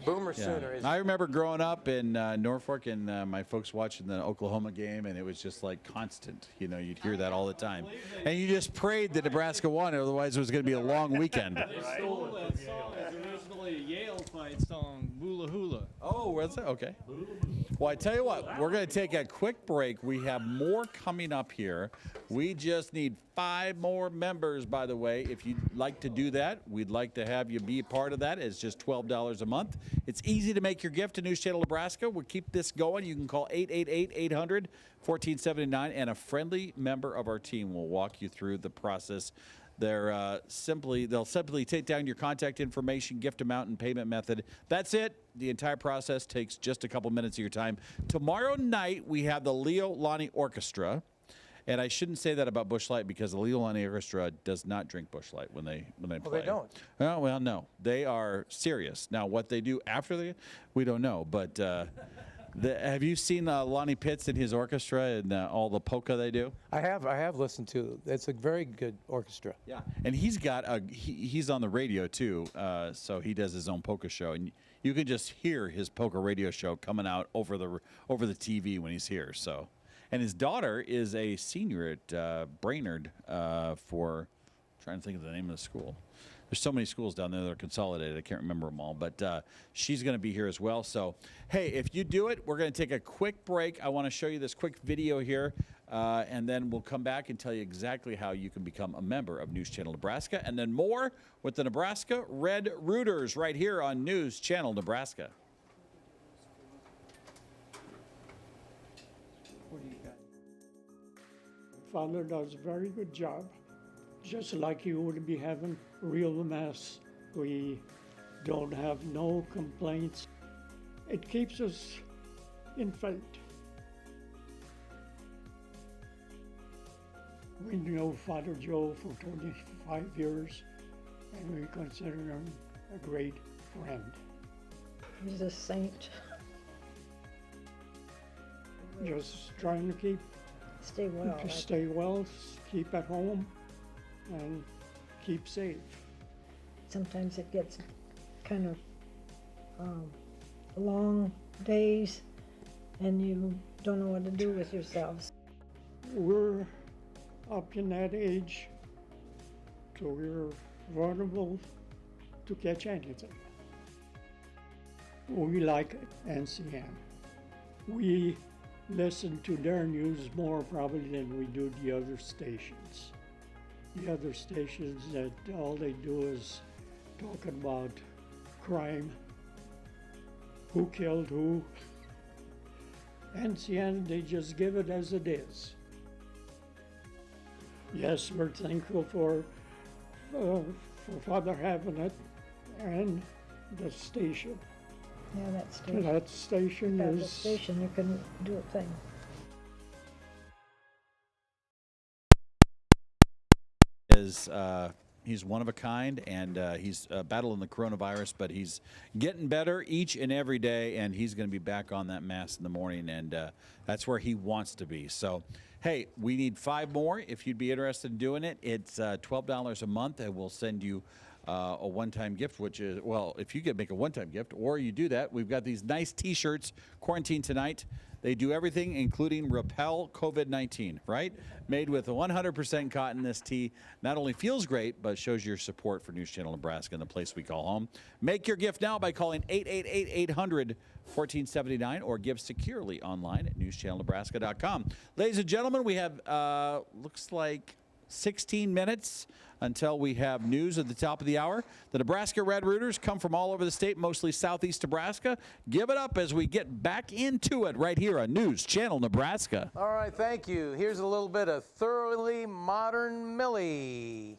Boomer Sooner is. I remember growing up in Norfolk and my folks watching the Oklahoma game, and it was just like constant. You know, you'd hear that all the time. And you just prayed that Nebraska won, otherwise it was going to be a long weekend. They stole that song. It's originally a Yale fight song, Hula Hula. Oh, was it? Okay. Well, I tell you what, we're going to take a quick break. We have more coming up here. We just need 5 more members, by the way. If you'd like to do that, we'd like to have you be a part of that. It's just $12 a month. It's easy to make your gift to News Channel Nebraska. We'll keep this going. You can call 888-800-1479, and a friendly member of our team will walk you through the process. They'll simply take down your contact information, gift amount, and payment method. That's it. The entire process takes just a couple minutes of your time. Tomorrow night, we have the Leo Lonnie Orchestra. And I shouldn't say that about Busch Light because the Leo Lonnie Orchestra does not drink Busch Light when they play. Well, they don't. Oh, well, no. They are serious. Now, what they do after we don't know. But Have you seen Lonnie Pitts and his orchestra and all the polka they do? I have listened to. It's a very good orchestra. Yeah, and he's got he's on the radio too, so he does his own polka show, and you can just hear his polka radio show coming out over the TV when he's here. So, and his daughter is a senior at Brainerd for trying to think of the name of the school. There's so many schools down there that are consolidated. I can't remember them all, but she's going to be here as well. So, hey, if you do it, we're going to take a quick break. I want to show you this quick video here, and then we'll come back and tell you exactly how you can become a member of News Channel Nebraska, and then more with the Nebraska Red Rooters right here on News Channel Nebraska. Father does a very good job. Just like you would be having real mass, we don't have no complaints. It keeps us in faith. We know Father Joe for 25 years, and we consider him a great friend. He's a saint. Just trying to stay well. Stay well, keep at home, and keep safe. Sometimes it gets kind of long days, and you don't know what to do with yourselves. We're up in that age, so we're vulnerable to catch anything. We like NCN. We listen to their news more probably than we do the other stations. The other stations that all they do is talking about crime, who killed who. NCN, they just give it as it is. Yes, we're thankful for Father having it and the station. Yeah, that station. That station Without is. the station, you couldn't do a thing. He's one of a kind, and he's battling the coronavirus, but he's getting better each and every day, and he's going to be back on that Mass in the morning, and that's where he wants to be. So, hey, we need 5 more. If you'd be interested in doing it, it's $12 a month, and we'll send you a one-time gift, which is, well, if you could make a one-time gift, or you do that, we've got these nice T-shirts, Quarantine Tonight. They do everything, including repel COVID-19, right? Made with 100% cotton. This tee not only feels great, but shows your support for News Channel Nebraska and the place we call home. Make your gift now by calling 888-800-1479 or give securely online at newschannelnebraska.com. Ladies and gentlemen, we have, looks like 16 minutes until we have news at the top of the hour. The Nebraska Red Rooters come from all over the state, mostly southeast Nebraska. Give it up as we get back into it right here on News Channel Nebraska. All right, thank you. Here's a little bit of thoroughly modern Millie.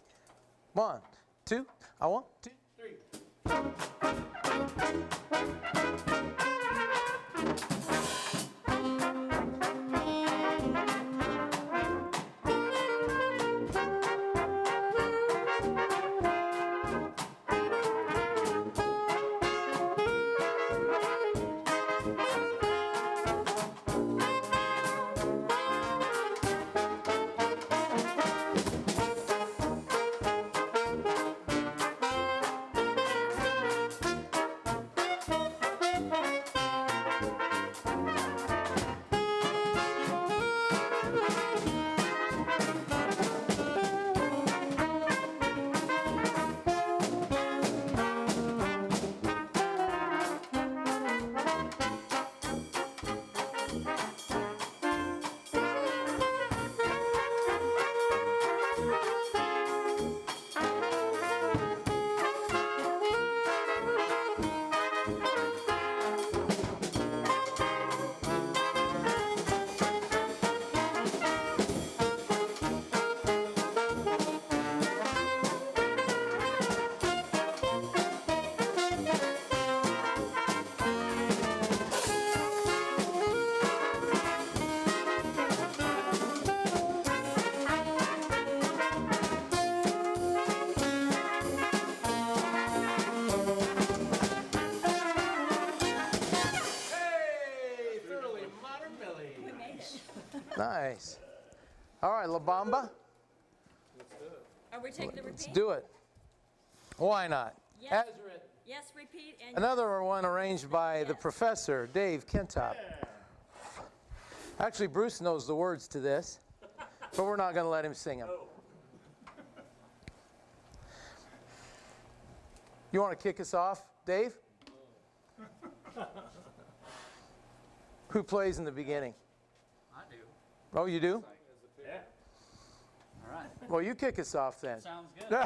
1, 2, 1, 2, 3. All right, La Bamba. Are we taking the repeat? Let's do it. Why not? Yes. Yes, repeat. And Another one arranged by the professor, Dave Kintop. Actually, Bruce knows the words to this, but we're not going to let him sing them. You want to kick us off, Dave? Who plays in the beginning? I do. Oh, you do? Yeah. All right. Well, you kick us off then. Sounds good.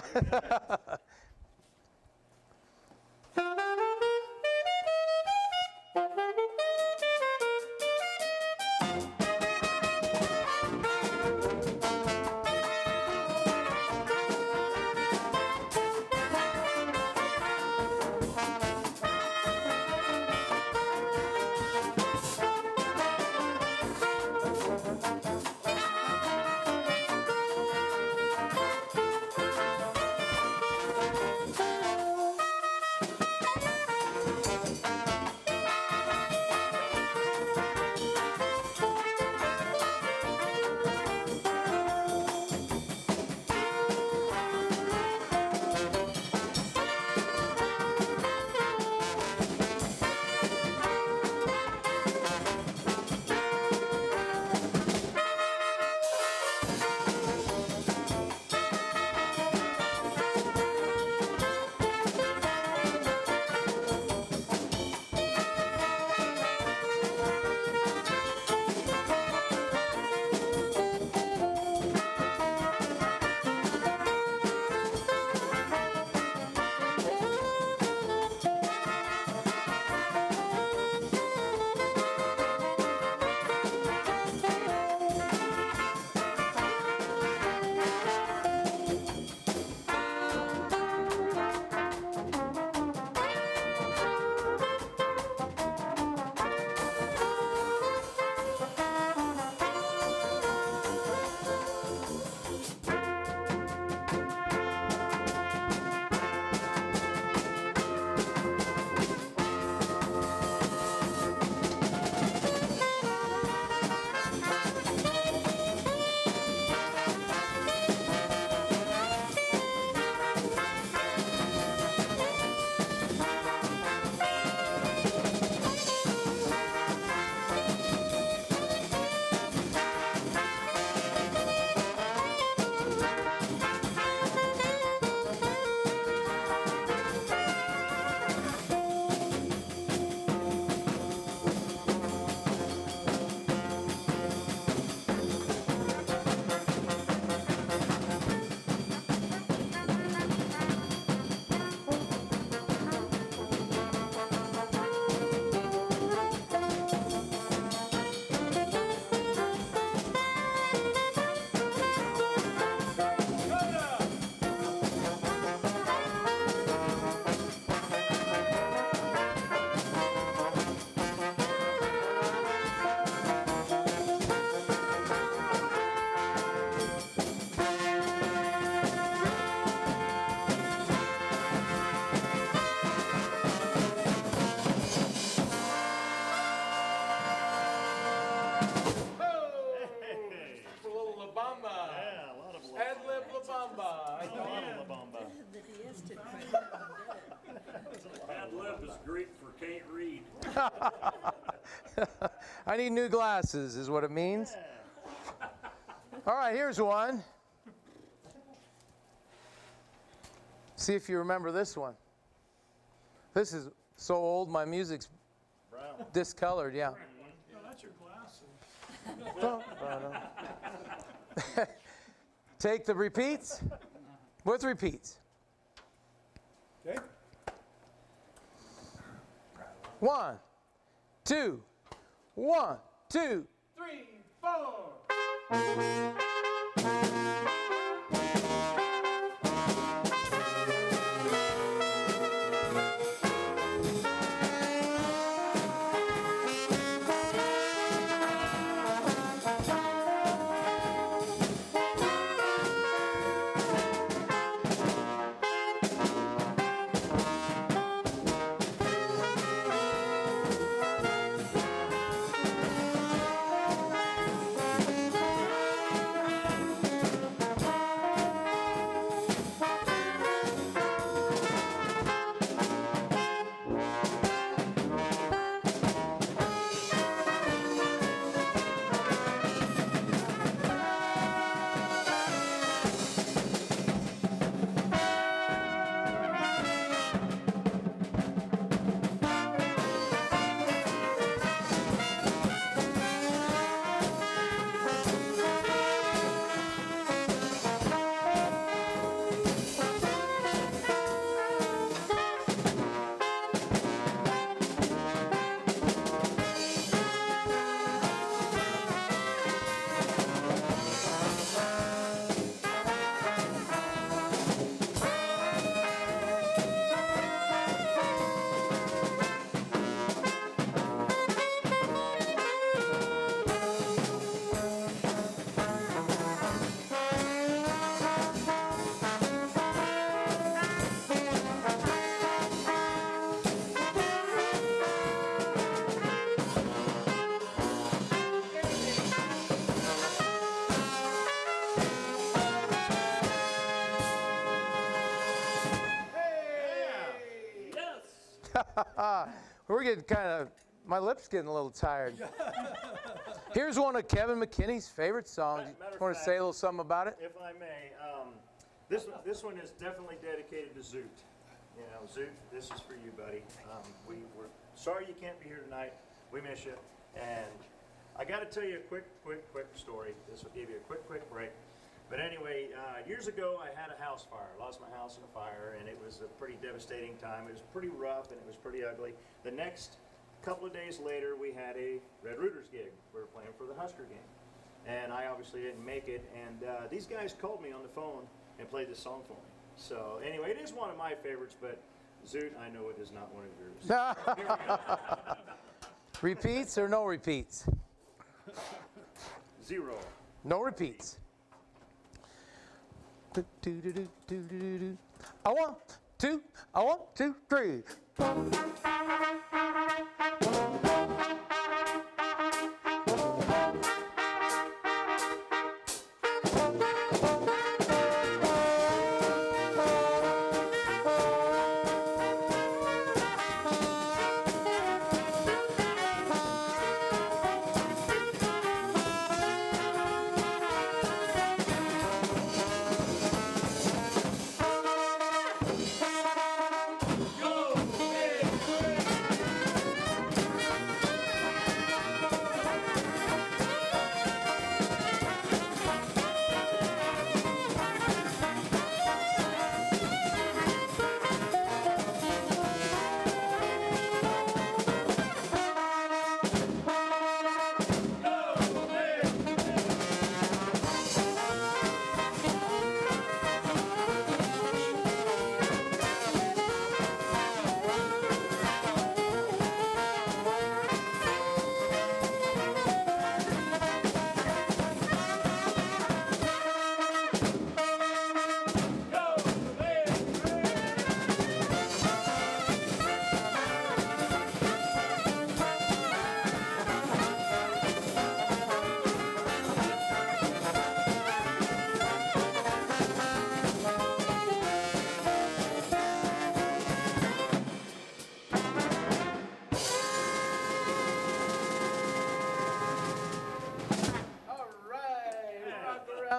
Ad lib is great for can't read. I need new glasses, is what it means. All right, here's one. See if you remember this one. This is so old, my music's discolored, yeah. No, that's your glasses. Take the repeats with repeats. Okay. 1, 2, 1, 2, 3, 4. We're getting my lips getting a little tired. Here's one of Kevin McKinney's favorite songs. Matter of Want to fact, say a little something about it? If I may, this one is definitely dedicated to Zoot. You know, Zoot, this is for you, buddy. We're sorry you can't be here tonight. We miss you. And I got to tell you a quick story. This will give you a quick break. But anyway, years ago I had a house fire. I lost my house in a fire, and it was a pretty devastating time. It was pretty rough, and it was pretty ugly. The next couple of days later, we had a Red Rooters gig. We were playing for the Husker game. And I obviously didn't make it, and these guys called me on the phone and played this song for me. So anyway, it is one of my favorites, but Zoot, I know it is not one of yours. Here we go. Repeats or no repeats? 0. No repeats. I want to, 3.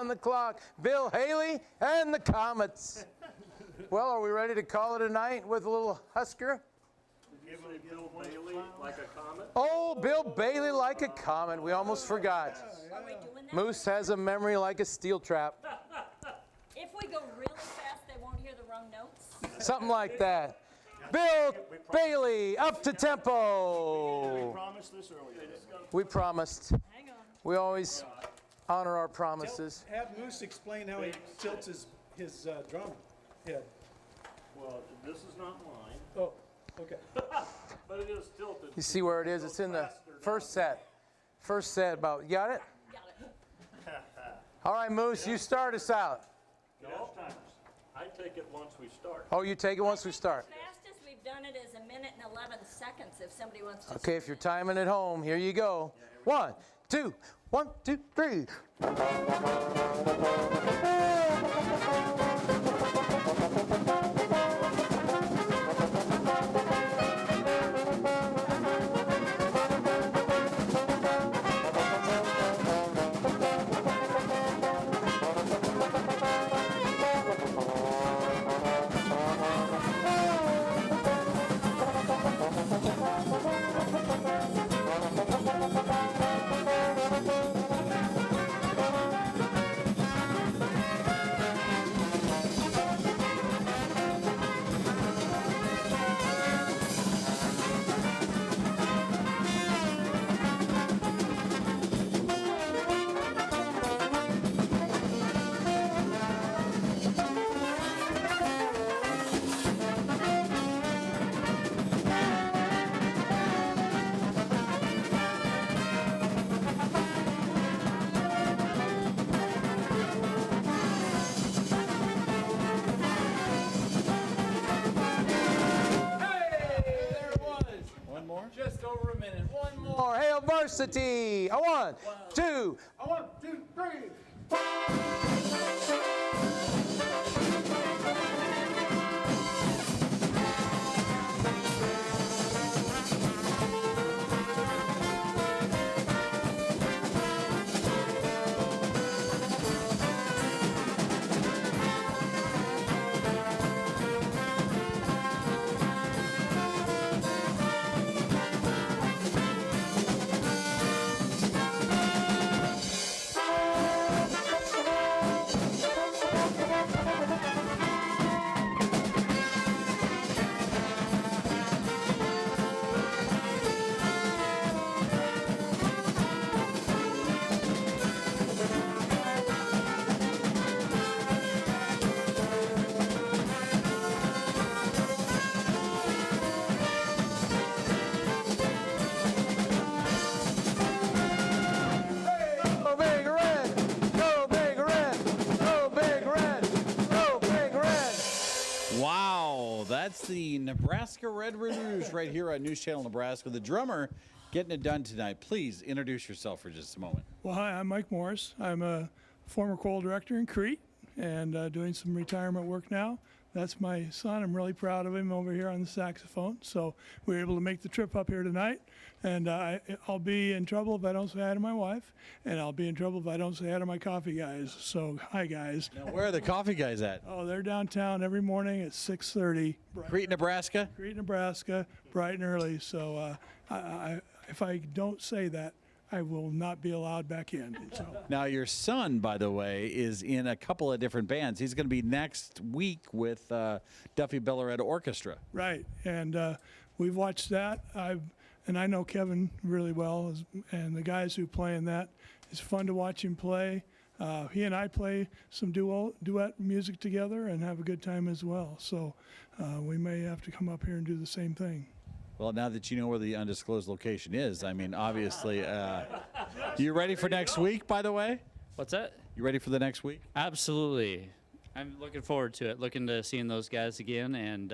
The clock, Bill Haley and the Comets. Well, are we ready to call it a night with a little Husker? Give it Bill Bailey like a comet. Oh, Bill Bailey like a comet. We almost forgot. Moose has a memory like a steel trap. If we go really fast, they won't hear the wrong notes. Something like that. Bill Bailey, up to tempo. We promised this earlier. We promised. Hang on. We always honor our promises. Have Moose explain how he tilts his drum head. Well, this is not mine. Oh, okay. But it is tilted. You see where it is? It's in the first set. First set about. You got it? Got it. All right, Moose, you start us out. No, I take it once we start. Oh, you take it once we start. The fastest we've done it is 1 minute and 11 seconds if somebody wants to. Okay, if you're timing at home, here you go. 1, 2, 1, 2, 3. Just over a minute. One more. More. Hail Varsity. A 1, 2. 1, 2, 3. That's the Nebraska Red Rooters right here on News Channel Nebraska. The drummer getting it done tonight. Please introduce yourself for just a moment. Well, hi, I'm Mike Morris. I'm a former choral director in Crete and doing some retirement work now. That's my son. I'm really proud of him over here on the saxophone. So we were able to make the trip up here tonight. And I'll be in trouble if I don't say hi to my wife. And I'll be in trouble if I don't say hi to my coffee guys. So hi, guys. Now, where are the coffee guys at? Oh, they're downtown every morning at 6:30. Crete, Nebraska? Crete, Nebraska, bright and early. So if I don't say that, I will not be allowed back in. So. Now, your son, by the way, is in a couple of different bands. He's going to be next week with Duffy Bellaretta Orchestra. Right, and we've watched that. And I know Kevin really well, and the guys who play in that. It's fun to watch him play. He and I play some duet music together and have a good time as well. So we may have to come up here and do the same thing. Well, now that you know where the undisclosed location is, I mean, obviously, you ready for next week, by the way? What's that? You ready for the next week? Absolutely. I'm looking forward to it, looking to seeing those guys again, and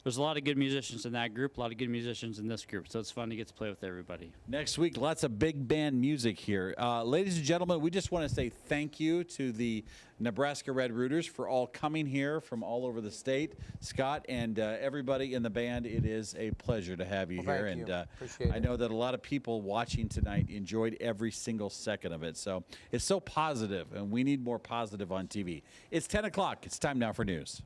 there's a lot of good musicians in that group, a lot of good musicians in this group, so it's fun to get to play with everybody. Next week, lots of big band music here. Ladies and gentlemen, we just want to say thank you to the Nebraska Red Rooters for all coming here from all over the state. Scott and everybody in the band, it is a pleasure to have you here. Thank you. And Appreciate I know that a lot of people watching tonight enjoyed every single second of it. So it's so positive, and we need more positive on TV. It's 10 o'clock. It's time now for news.